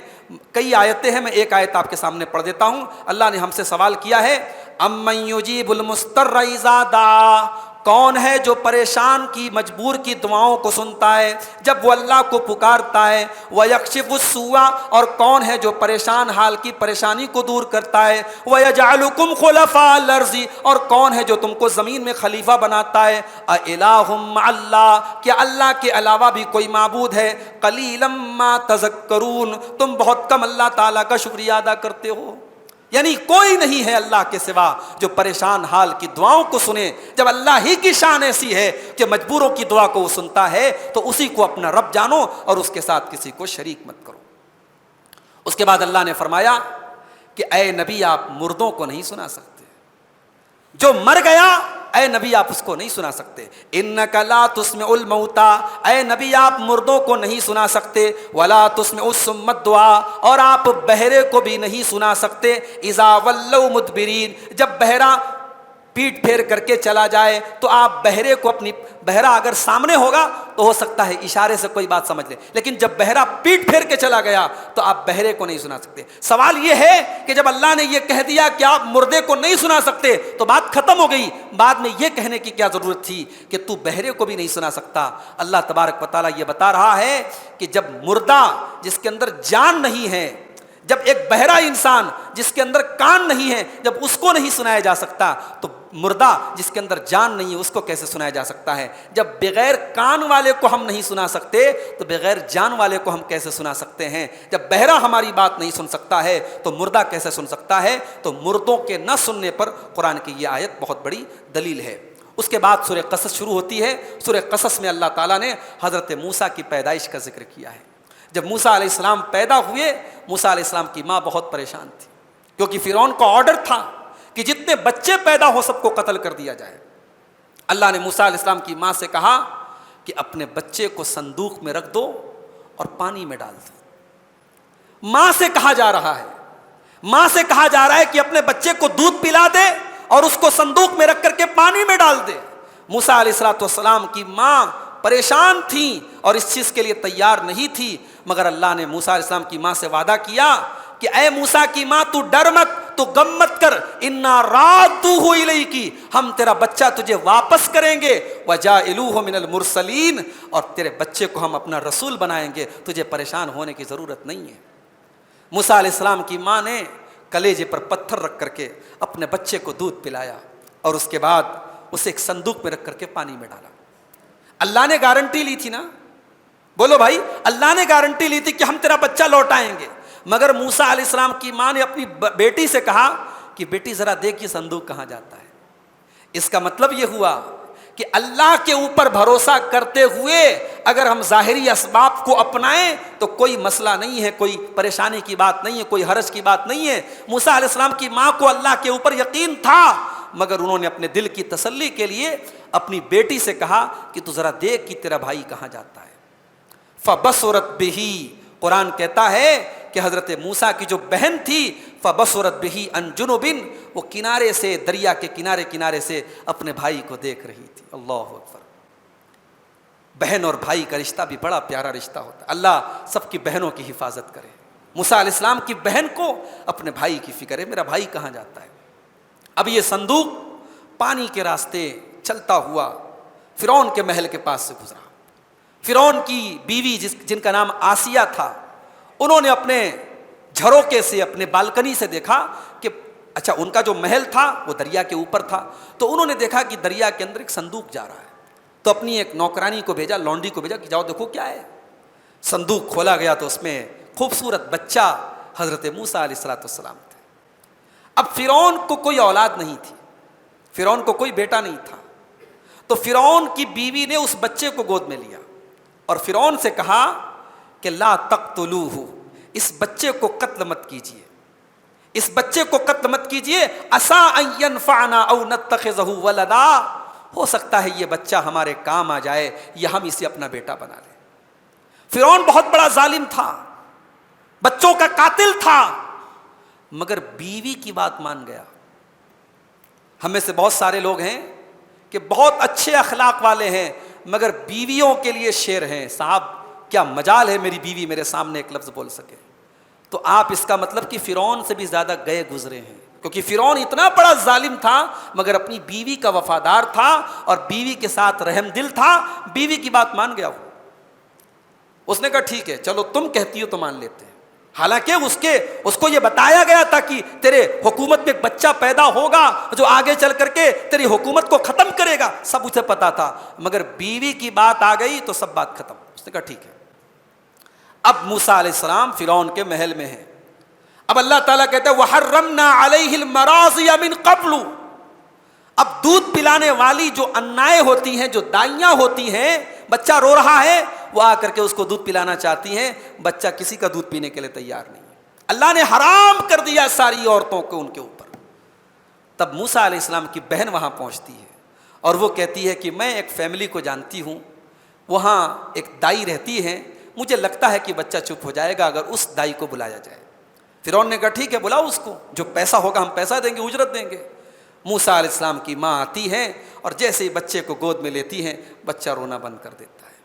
Speaker 2: کئی آیتیں ہیں، میں ایک آیت آپ کے سامنے پڑھ دیتا ہوں. اللہ نے ہم سے سوال کیا ہے امن یجیب المضطر اذا دعا، کون ہے جو پریشان کی مجبور کی دعاؤں کو سنتا ہے جب وہ اللہ کو پکارتا ہے. وَيَكْشِفُ السُّوءَ، اور کون ہے جو پریشان حال کی پریشانی کو دور کرتا ہے. وَيَجْعَلُكُمْ خُلَفَاءَ الْأَرْضِ، اور کون ہے جو تم کو زمین میں خلیفہ بناتا ہے. أَإِلَٰهٌ مَّعَ اللَّهِ، کیا اللہ کے علاوہ بھی کوئی معبود ہے. قَلِيلًا مَّا تَذَكَّرُونَ، تم بہت کم اللہ تعالیٰ کا شکریہ ادا کرتے ہو. یعنی کوئی نہیں ہے اللہ کے سوا جو پریشان حال کی دعاؤں کو سنے. جب اللہ ہی کی شان ایسی ہے کہ مجبوروں کی دعا کو وہ سنتا ہے تو اسی کو اپنا رب جانو اور اس کے ساتھ کسی کو شریک مت کرو. اس کے بعد اللہ نے فرمایا کہ اے نبی آپ مردوں کو نہیں سنا سکتے، جو مر گیا اے نبی آپ اس کو نہیں سنا سکتے. انک لا تسمع الموتى، اے نبی آپ مردوں کو نہیں سنا سکتے. ولا تسمع الصم الدعاء، اور آپ بہرے کو بھی نہیں سنا سکتے. اذا ولوا مدبرین، جب بہرا پیٹ پھیر کر کے چلا جائے تو آپ بہرے کو بہرا اگر سامنے ہوگا تو ہو سکتا ہے اشارے سے کوئی بات سمجھ لے، لیکن جب بہرا پیٹ پھیر کے چلا گیا تو آپ بہرے کو نہیں سنا سکتے. سوال یہ ہے کہ جب اللہ نے یہ کہہ دیا کہ آپ مردے کو نہیں سنا سکتے تو بات ختم ہو گئی، بعد میں یہ کہنے کی کیا ضرورت تھی کہ تو بہرے کو بھی نہیں سنا سکتا. اللہ تبارک و تعالیٰ یہ بتا رہا ہے کہ جب مردہ جس کے اندر جان نہیں ہے، جب ایک بہرا انسان جس کے اندر کان نہیں ہے جب اس کو نہیں سنایا جا سکتا تو مردہ جس کے اندر جان نہیں ہے اس کو کیسے سنایا جا سکتا ہے. جب بغیر کان والے کو ہم نہیں سنا سکتے تو بغیر جان والے کو ہم کیسے سنا سکتے ہیں. جب بہرا ہماری بات نہیں سن سکتا ہے تو مردہ کیسے سن سکتا ہے. تو مردوں کے نہ سننے پر قرآن کی یہ آیت بہت بڑی دلیل ہے. اس کے بعد سورہ قصص شروع ہوتی ہے. سورہ قصص میں اللہ تعالیٰ نے حضرت موسیٰ کی پیدائش کا ذکر کیا ہے. جب موسیٰ علیہ السلام پیدا ہوئے، موسیٰ علیہ السلام کی ماں بہت پریشان تھی کیونکہ فرعون کا آرڈر تھا کہ جتنے بچے پیدا ہو سب کو قتل کر دیا جائے. اللہ نے موسیٰ علیہ السلام کی ماں سے کہا کہ اپنے بچے کو صندوق میں رکھ دو اور پانی میں ڈال دو. ماں سے کہا جا رہا ہے کہ اپنے بچے کو دودھ پلا دے اور اس کو صندوق میں رکھ کر کے پانی میں ڈال دے. موسیٰ علیہ السلام کی ماں پریشان تھیں اور اس چیز کے لیے تیار نہیں تھی، مگر اللہ نے موسیٰ علیہ السلام کی ماں سے وعدہ کیا کہ اے موسیٰ کی ماں تو ڈر مت، تو غم مت کر، انا رادوہ الیکی، ہم تیرا بچہ تجھے واپس کریں گے. وجاعلوہ من المرسلین، اور تیرے بچے کو ہم اپنا رسول بنائیں گے، تجھے پریشان ہونے کی ضرورت نہیں ہے. موسیٰ علیہ السلام کی ماں نے کلیجے پر پتھر رکھ کر کے اپنے بچے کو دودھ پلایا اور اس کے بعد اسے ایک صندوق میں رکھ کر کے پانی میں ڈالا. اللہ نے گارنٹی لی تھی نا،
Speaker 1: بولو بھائی، اللہ نے گارنٹی لی تھی کہ ہم تیرا بچہ لوٹائیں گے، مگر موسیٰ علیہ السلام کی ماں نے اپنی بیٹی سے کہا کہ بیٹی ذرا دیکھ یہ صندوق کہاں جاتا ہے۔ اس کا مطلب یہ ہوا کہ اللہ کے اوپر بھروسہ کرتے ہوئے اگر ہم ظاہری اسباب کو اپنائیں تو کوئی مسئلہ نہیں ہے، کوئی پریشانی کی بات نہیں ہے، کوئی حرج کی بات نہیں ہے۔ موسیٰ علیہ السلام کی ماں کو اللہ کے اوپر یقین تھا، مگر انہوں نے اپنے دل کی تسلی کے لیے اپنی بیٹی سے کہا کہ تو ذرا دیکھ کہ تیرا بھائی کہاں جاتا ہے۔ فبصرت بہ، قرآن کہتا ہے کہ حضرت موسیٰ کی جو بہن تھی فبصرت بہ عن جنب، وہ کنارے سے، دریا کے کنارے سے اپنے بھائی کو دیکھ رہی تھی۔ اللہ اکبر۔ بہن اور بھائی کا رشتہ بھی بڑا پیارا رشتہ ہوتا ہے، اللہ سب کی بہنوں کی حفاظت کرے۔ موسیٰ علیہ السلام کی بہن کو اپنے بھائی کی فکر ہے، میرا بھائی کہاں جاتا ہے۔ اب یہ صندوق پانی کے راستے چلتا ہوا فرعون کے محل کے پاس سے گزرا۔ فرعون کی بیوی جن کا نام آسیہ تھا، انہوں نے اپنے جھروکے سے، اپنے بالکنی سے دیکھا کہ اچھا ان کا جو محل تھا وہ دریا کے اوپر تھا، تو انہوں نے دیکھا کہ دریا کے اندر ایک صندوق جا رہا ہے، تو اپنی ایک نوکرانی کو بھیجا، لونڈی کو بھیجا کہ جاؤ دیکھو کیا ہے۔ صندوق کھولا گیا تو اس میں خوبصورت بچہ حضرت موسیٰ علیہ السلام تھے۔ اب فرعون کو کوئی اولاد نہیں تھی، فرعون کو کوئی بیٹا نہیں تھا، تو فرعون کی بیوی نے اس بچے کو گود میں لیا اور فرعون سے کہا کہ لا تقتلوہ، اس بچے کو قتل مت کیجیے، اس بچے کو قتل مت کیجیے، عسیٰ ان ینفعنا او نتخذہ ولدا، ہو سکتا ہے یہ بچہ ہمارے کام آ جائے یا ہم اسے اپنا بیٹا بنا لیں۔ فرعون بہت بڑا ظالم تھا، بچوں کا قاتل تھا، مگر بیوی کی بات مان گیا۔ ہم میں سے بہت سارے لوگ ہیں کہ بہت اچھے اخلاق والے ہیں مگر بیویوں کے لیے شیر ہیں، صاحب کیا مجال ہے میری بیوی میرے سامنے ایک لفظ بول سکے۔ تو آپ اس کا مطلب کہ فرعون سے بھی زیادہ گئے گزرے ہیں، کیونکہ فرعون اتنا بڑا ظالم تھا مگر اپنی بیوی کا وفادار تھا اور بیوی کے ساتھ رحم دل تھا، بیوی کی بات مان گیا وہ۔ اس نے کہا ٹھیک ہے چلو تم کہتی ہو تو مان لیتے ہیں، حالانکہ اس کو یہ بتایا گیا تھا کہ تیرے حکومت میں ایک بچہ پیدا ہوگا جو آگے چل کر کے تیری حکومت کو ختم کرے گا، سب اسے پتا تھا، مگر بیوی کی بات آ گئی تو سب بات ختم۔ اس نے کہا ٹھیک ہے۔ اب موسیٰ علیہ السلام فرعون کے محل میں ہیں، اب اللہ تعالیٰ کہتا ہے وَحَرَّمْنَا عَلَيْهِ الْمَرَاضِيَ مِنْ قَبْلُ، اب دودھ پلانے والی جو انائیں ہوتی ہیں، جو دائیاں ہوتی ہیں، بچہ رو رہا ہے وہ آ کر کے اس کو دودھ پلانا چاہتی ہیں، بچہ کسی کا دودھ پینے کے لیے تیار نہیں ہے، اللہ نے حرام کر دیا ساری عورتوں کو ان کے اوپر۔ تب موسیٰ علیہ السلام کی بہن وہاں پہنچتی ہے اور وہ کہتی ہے کہ میں ایک فیملی کو جانتی ہوں، وہاں ایک دائی رہتی ہے، مجھے لگتا ہے کہ بچہ چپ ہو جائے گا اگر اس دائی کو بلایا جائے۔ فرعون نے کہا ٹھیک ہے بلاؤ اس کو، جو پیسہ ہوگا ہم پیسہ دیں گے، اجرت دیں گے۔ موسیٰ علیہ السلام کی ماں آتی ہے اور جیسے ہی بچے کو گود میں لیتی ہیں بچہ رونا بند کر دیتا ہے۔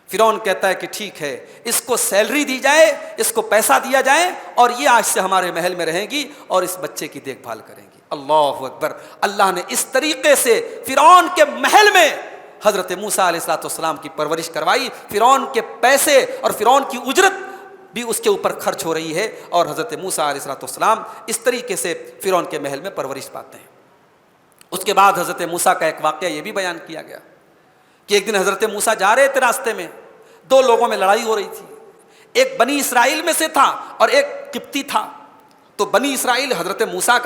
Speaker 1: فرعون کہتا ہے کہ ٹھیک ہے اس کو سیلری دی جائے، اس کو پیسہ دیا جائے اور یہ آج سے ہمارے محل میں رہیں گی اور اس بچے کی دیکھ بھال کریں گی۔ اللہ اکبر۔ اللہ نے اس طریقے سے فرعون کے محل میں حضرت موسیٰ علیہ السلام کی پرورش کروائی، فرعون کے پیسے اور فرعون کی اجرت بھی اس کے اوپر خرچ ہو رہی ہے اور حضرت موسیٰ علیہ السلام اس طریقے سے فرعون کے محل میں پرورش پاتے ہیں۔ اس کے بعد حضرت موسیٰ کا ایک واقعہ یہ بھی بیان کیا گیا کہ ایک دن حضرت موسیٰ جا رہے تھے، راستے میں دو لوگوں میں لڑائی ہو رہی تھی، ایک بنی اسرائیل میں سے تھا اور ایک قبطی تھا۔ تو بنی اسرائیل حضرت موسیٰ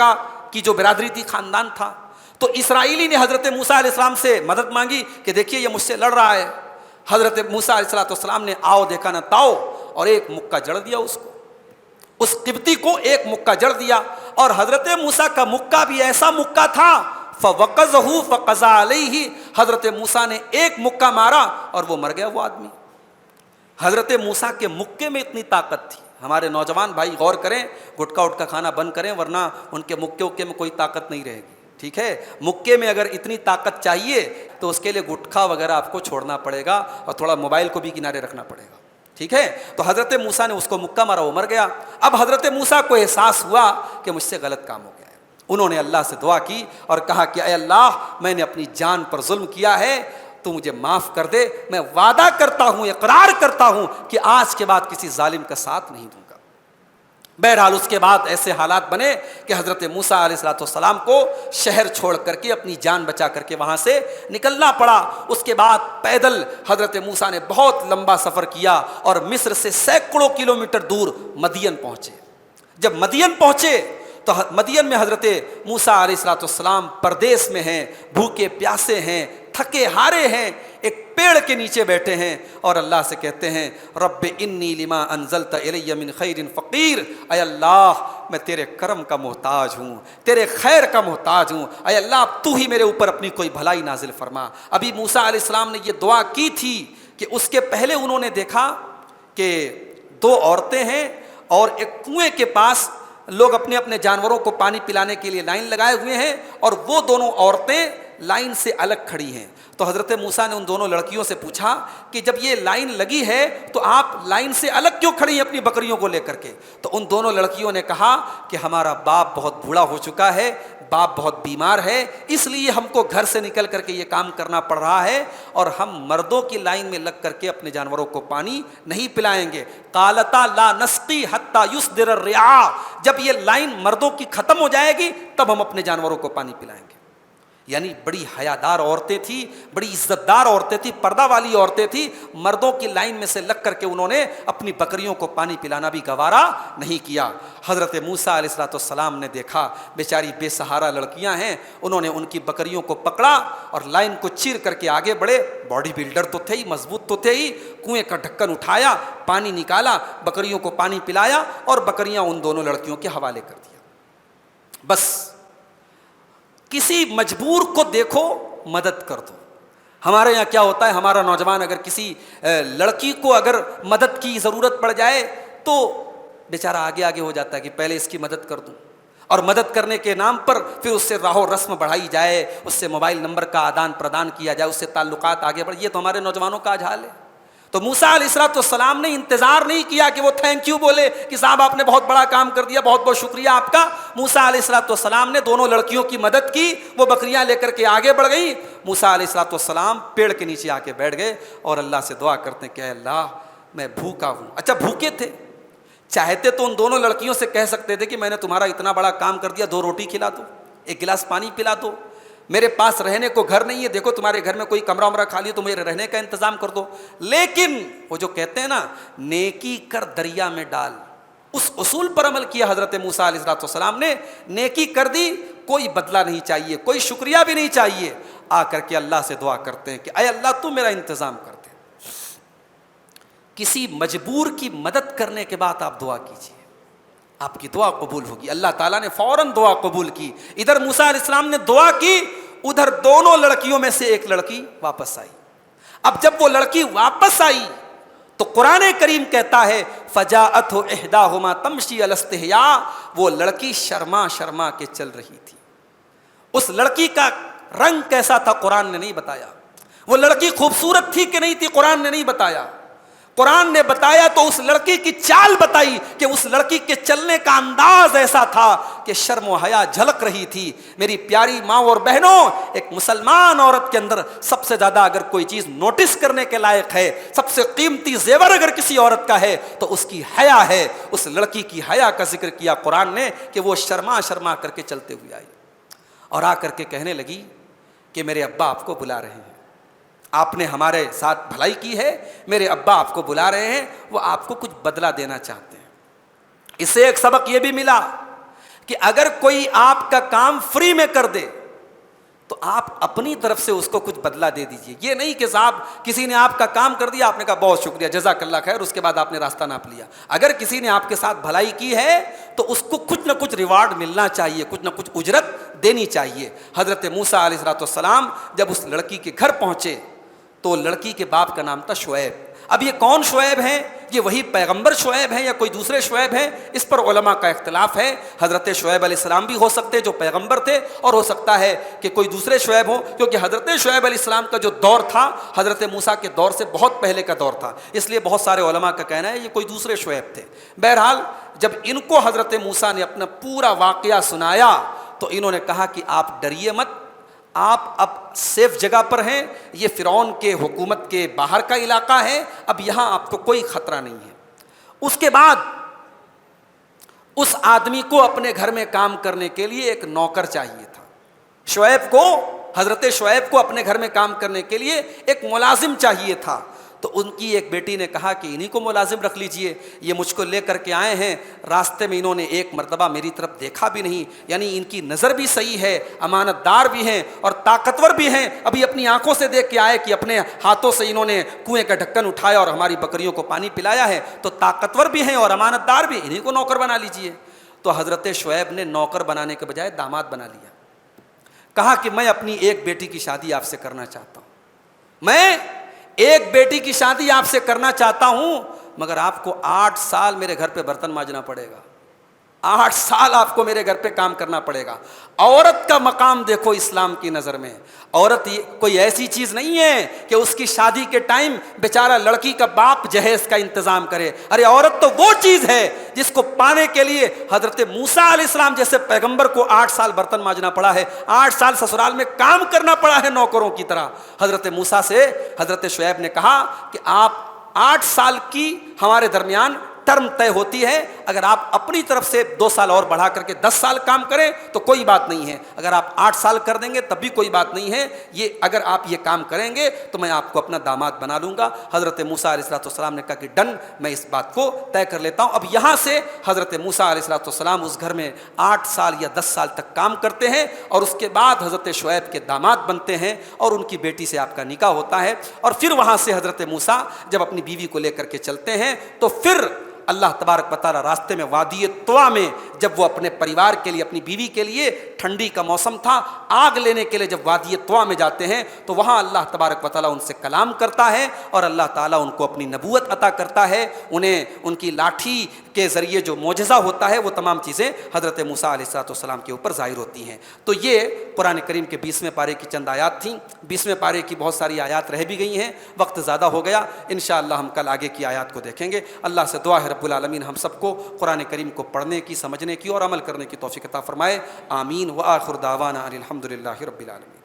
Speaker 1: کی جو برادری تھی، خاندان تھا، تو اسرائیلی نے حضرت موسیٰ علیہ السلام سے مدد مانگی کہ دیکھیے یہ مجھ سے لڑ رہا ہے۔ حضرت موسیٰ علیہ السلام نے آؤ دیکھا نہ تاؤ اور ایک مکہ جڑ دیا اس کو، اس قبطی کو ایک مکہ جڑ دیا، اور حضرت موسیٰ کا مکہ بھی ایسا مکہ تھا فَوَقَذَهُ فَقَضَى عَلَيْهِ، حضرت موسیٰ نے ایک مکہ مارا اور وہ مر گیا وہ آدمی۔ حضرت موسیٰ کے مکے میں اتنی طاقت تھی، ہمارے نوجوان بھائی غور کریں، گٹکا اٹکا کھانا بند کریں ورنہ ان کے مکے میں کوئی طاقت نہیں رہے گی، ٹھیک ہے؟ مکے میں اگر اتنی طاقت چاہیے تو اس کے لیے گٹکا وغیرہ آپ کو چھوڑنا پڑے گا اور تھوڑا موبائل کو بھی کنارے رکھنا پڑے گا، ٹھیک ہے؟ تو حضرت موسیٰ نے اس کو مکہ مارا، وہ مر گیا۔ اب حضرت موسیٰ کو احساس ہوا کہ مجھ سے غلط کام ہو گیا ہے، انہوں نے اللہ سے دعا کی اور کہا کہ اے اللہ میں نے اپنی جان پر ظلم کیا ہے، تو مجھے معاف کر دے، میں وعدہ کرتا ہوں، اقرار کرتا ہوں کہ آج کے بعد کسی ظالم کا ساتھ نہیں دوں گا۔ بہرحال اس کے بعد ایسے حالات بنے کہ حضرت موسیٰ علیہ الصلوۃ والسلام کو شہر چھوڑ کر کے اپنی جان بچا کر کے وہاں سے نکلنا پڑا۔ اس کے بعد پیدل حضرت موسیٰ نے بہت لمبا سفر کیا اور مصر سے سینکڑوں کلومیٹر دور مدین پہنچے۔ جب مدین پہنچے تو مدین میں حضرت موسیٰ علیہ الصلوۃ والسلام پردیس میں ہیں، بھوکے پیاسے ہیں، تھکے ہارے ہیں، ایک پیڑ کے نیچے بیٹھے ہیں اور اللہ سے کہتے ہیں رب انی لما انزلت الی من خیر فقیر، اے اللہ میں تیرے کرم کا محتاج ہوں، تیرے خیر کا محتاج ہوں، اے اللہ اب تو ہی میرے اوپر اپنی کوئی بھلائی نازل فرما۔ ابھی موسیٰ علیہ السلام نے یہ دعا کی تھی کہ اس کے پہلے انہوں نے دیکھا کہ دو عورتیں ہیں اور ایک کنویں کے پاس لوگ اپنے اپنے جانوروں کو پانی پلانے کے لیے لائن لگائے ہوئے ہیں اور وہ دونوں عورتیں لائن سے الگ کھڑی ہیں۔ تو حضرت موسیٰ نے ان دونوں لڑکیوں سے پوچھا کہ جب یہ لائن لگی ہے تو آپ لائن سے الگ کیوں کھڑی ہیں اپنی بکریوں کو لے کر کے؟ تو ان دونوں لڑکیوں نے کہا کہ ہمارا باپ بہت بوڑھا ہو چکا ہے، باپ بہت بیمار ہے، اس لیے ہم کو گھر سے نکل کر کے یہ کام کرنا پڑ رہا ہے اور ہم مردوں کی لائن میں لگ کر کے اپنے جانوروں کو پانی نہیں پلائیں گے۔ قالتا لا نسقی حتی یصدر الرعاء، جب یہ لائن مردوں کی ختم ہو جائے گی تب ہم اپنے جانوروں کو پانی پلائیں گے۔ یعنی بڑی حیادار عورتیں تھیں، بڑی عزت دار عورتیں تھیں، پردہ والی عورتیں تھیں، مردوں کی لائن میں سے لگ کر کے انہوں نے اپنی بکریوں کو پانی پلانا بھی گوارا نہیں کیا۔ حضرت موسیٰ علیہ الصلوۃ والسلام نے دیکھا بیچاری بے سہارا لڑکیاں ہیں، انہوں نے ان کی بکریوں کو پکڑا اور لائن کو چیر کر کے آگے بڑھے، باڈی بلڈر تو تھے ہی، مضبوط تو تھے ہی، کنویں کا ڈھکن اٹھایا، پانی نکالا، بکریوں کو پانی پلایا اور بکریاں ان دونوں لڑکیوں کے حوالے کر دیا۔ بس کسی مجبور کو دیکھو مدد کر دو۔ ہمارے یہاں کیا ہوتا ہے، ہمارا نوجوان اگر کسی لڑکی کو اگر مدد کی ضرورت پڑ جائے تو بیچارہ آگے آگے ہو جاتا ہے کہ پہلے اس کی مدد کر دوں، اور مدد کرنے کے نام پر پھر اس سے راہ و رسم بڑھائی جائے، اس سے موبائل نمبر کا آدان پردان کیا جائے، اس سے تعلقات آگے بڑھ۔ یہ تو ہمارے نوجوانوں کا آج حال ہے۔ تو موسیٰ علیہ الصلوۃ والسلام نے انتظار نہیں کیا کہ وہ تھینک یو بولے کہ صاحب آپ نے بہت بڑا کام کر دیا، بہت بہت شکریہ آپ کا۔ موسیٰ علیہ الصلوۃ والسلام نے دونوں لڑکیوں کی مدد کی، وہ بکریاں لے کر کے آگے بڑھ گئیں۔ موسیٰ علیہ الصلوۃ والسلام پیڑ کے نیچے آ کے بیٹھ گئے اور اللہ سے دعا کرتے ہیں کہ اے اللہ میں بھوکا ہوں۔ اچھا بھوکے تھے، چاہتے تو ان دونوں لڑکیوں سے کہہ سکتے تھے کہ میں نے تمہارا اتنا بڑا کام کر دیا، 2 روٹی کھلا دو، 1 گلاس پانی پلا دو، میرے پاس رہنے کو گھر نہیں ہے، دیکھو تمہارے گھر میں کوئی کمرہ ومرہ خالی ہے تو میرے رہنے کا انتظام کر دو۔ لیکن وہ جو کہتے ہیں نا نیکی کر دریا میں ڈال، اس اصول پر عمل کیا حضرت موسیٰ علیہ الصلوۃ والسلام نے۔ نیکی کر دی، کوئی بدلہ نہیں چاہیے، کوئی شکریہ بھی نہیں چاہیے، آ کر کے اللہ سے دعا کرتے ہیں کہ اے اللہ تو میرا انتظام کر دے۔ کسی مجبور کی مدد کرنے کے بعد آپ دعا کیجیے، آپ کی دعا قبول ہوگی۔ اللہ تعالیٰ نے فوراً دعا قبول کی۔ ادھر موسیٰ علیہ السلام نے دعا کی، ادھر دونوں لڑکیوں میں سے ایک لڑکی واپس آئی۔ اب جب وہ لڑکی واپس آئی تو قرآن کریم کہتا ہے فجاءتہ احداہما تمشی علی استحیاء، وہ لڑکی شرما شرما کے چل رہی تھی۔ اس لڑکی کا رنگ کیسا تھا قرآن نے نہیں بتایا، وہ لڑکی خوبصورت تھی کہ نہیں تھی قرآن نے نہیں بتایا۔ قرآن نے بتایا تو اس لڑکی کی چال بتائی کہ اس لڑکی کے چلنے کا انداز ایسا تھا کہ شرم و حیا جھلک رہی تھی۔ میری پیاری ماں اور بہنوں، ایک مسلمان عورت کے اندر سب سے زیادہ اگر کوئی چیز نوٹس کرنے کے لائق ہے، سب سے قیمتی زیور اگر کسی عورت کا ہے تو اس کی حیا ہے۔ اس لڑکی کی حیا کا ذکر کیا قرآن نے کہ وہ شرما شرما کر کے چلتے ہوئے آئی اور آ کر کے کہنے لگی کہ میرے ابا آپ کو بلا رہے ہیں، آپ نے ہمارے ساتھ بھلائی کی ہے، میرے ابا آپ کو بلا رہے ہیں، وہ آپ کو کچھ بدلہ دینا چاہتے ہیں۔ اس سے ایک سبق یہ بھی ملا کہ اگر کوئی آپ کا کام فری میں کر دے تو آپ اپنی طرف سے اس کو کچھ بدلہ دے دیجئے۔ یہ نہیں کہ صاحب کسی نے آپ کا کام کر دیا، آپ نے کہا بہت شکریہ جزاک اللہ خیر، اس کے بعد آپ نے راستہ ناپ لیا۔ اگر کسی نے آپ کے ساتھ بھلائی کی ہے تو اس کو کچھ نہ کچھ ریوارڈ ملنا چاہیے، کچھ نہ کچھ اجرت دینی چاہیے۔ حضرت موسیٰ علیہ السلام جب اس لڑکی کے گھر پہنچے تو لڑکی کے باپ کا نام تھا شعیب۔ اب یہ کون شعیب ہیں؟ یہ وہی پیغمبر شعیب ہیں یا کوئی دوسرے شعیب ہیں؟ اس پر علماء کا اختلاف ہے۔ حضرت شعیب علیہ السلام بھی ہو سکتے جو پیغمبر تھے، اور ہو سکتا ہے کہ کوئی دوسرے شعیب ہوں، کیونکہ حضرت شعیب علیہ السلام کا جو دور تھا حضرت موسیٰ کے دور سے بہت پہلے کا دور تھا، اس لیے بہت سارے علماء کا کہنا ہے یہ کوئی دوسرے شعیب تھے۔ بہرحال جب ان کو حضرت موسیٰ نے اپنا پورا واقعہ سنایا تو انہوں نے کہا کہ آپ ڈریے مت، آپ اب سیف جگہ پر ہیں، یہ فرعون کے حکومت کے باہر کا علاقہ ہے، اب یہاں آپ کو کوئی خطرہ نہیں ہے۔ اس کے بعد
Speaker 2: اس آدمی کو اپنے گھر میں کام کرنے کے لیے ایک نوکر چاہیے تھا. شعیب کو، حضرت شعیب کو اپنے گھر میں کام کرنے کے لیے ایک ملازم چاہیے تھا. تو ان کی ایک بیٹی نے کہا کہ انہی کو ملازم رکھ لیجئے، یہ مجھ کو لے کر کے آئے ہیں، راستے میں انہوں نے ایک مرتبہ میری طرف دیکھا بھی نہیں. یعنی ان کی نظر بھی صحیح ہے، امانت دار بھی ہیں اور طاقتور بھی ہیں. ابھی اپنی آنکھوں سے دیکھ کے آئے کہ اپنے ہاتھوں سے انہوں نے کنویں کا ڈھکن اٹھایا اور ہماری بکریوں کو پانی پلایا ہے. تو طاقتور بھی ہیں اور امانت دار بھی، انہی کو نوکر بنا لیجئے. تو حضرت شعیب نے نوکر بنانے کے بجائے داماد بنا لیا. کہا کہ میں اپنی ایک بیٹی کی شادی آپ سے کرنا چاہتا ہوں، میں ایک بیٹی کی شادی آپ سے کرنا چاہتا ہوں، مگر آپ کو 8 سال میرے گھر پہ برتن مانجنا پڑے گا، 8 سال آپ کو میرے گھر پہ کام کرنا پڑے گا. عورت کا مقام دیکھو اسلام کی نظر میں. عورت کوئی ایسی چیز نہیں ہے کہ اس کی شادی کے ٹائم بیچارہ لڑکی کا باپ جہیز کا انتظام کرے. ارے عورت تو وہ چیز ہے جس کو پانے کے لیے حضرت موسیٰ علیہ السلام جیسے پیغمبر کو 8 سال برتن مانجنا پڑا ہے، 8 سال سسرال میں کام کرنا پڑا ہے نوکروں کی طرح. حضرت موسیٰ سے حضرت شعیب نے کہا کہ آپ 8 سال کی ہمارے درمیان ٹرم طے ہوتی ہے، اگر آپ اپنی طرف سے 2 سال اور بڑھا کر کے 10 سال کام کریں تو کوئی بات نہیں ہے، اگر آپ 8 سال کر دیں گے تب بھی کوئی بات نہیں ہے. یہ اگر آپ یہ کام کریں گے تو میں آپ کو اپنا داماد بنا لوں گا. حضرت موسیٰ علیہ السلام نے کہا کہ ڈن، میں اس بات کو طے کر لیتا ہوں. اب یہاں سے حضرت موسیٰ علیہ السلام اس گھر میں 8 سال یا 10 سال تک کام کرتے ہیں اور اس کے بعد حضرت شعیب کے داماد بنتے ہیں اور ان کی بیٹی سے آپ کا نکاح ہوتا ہے. اور پھر وہاں سے حضرت موسیٰ جب اپنی بیوی کو لے کر کے چلتے ہیں تو پھر اللہ تبارک و تعالیٰ راستے میں وادی طوا میں جب وہ اپنے پریوار کے لیے، اپنی بیوی کے لیے، ٹھنڈی کا موسم تھا، آگ لینے کے لیے جب وادی طوا میں جاتے ہیں تو وہاں اللہ تبارک و تعالیٰ ان سے کلام کرتا ہے اور اللہ تعالیٰ ان کو اپنی نبوت عطا کرتا ہے. انہیں ان کی لاٹھی کے ذریعے جو معجزہ ہوتا ہے وہ تمام چیزیں حضرت موسیٰ علیہ السلام کے اوپر ظاہر ہوتی ہیں. تو یہ قرآن کریم کے 20ویں پارے کی چند آیات تھیں. 20ویں پارے کی بہت ساری آیات رہ بھی گئی ہیں، وقت زیادہ ہو گیا. انشاءاللہ ہم کل آگے کی آیات کو دیکھیں گے. اللہ سے دعا ہے رب العالمین ہم سب کو قرآن کریم کو پڑھنے کی، سمجھنے کی اور عمل کرنے کی توفیق عطا فرمائے. آمین. وآخر دعوانا ان الحمد للہ رب العالمین.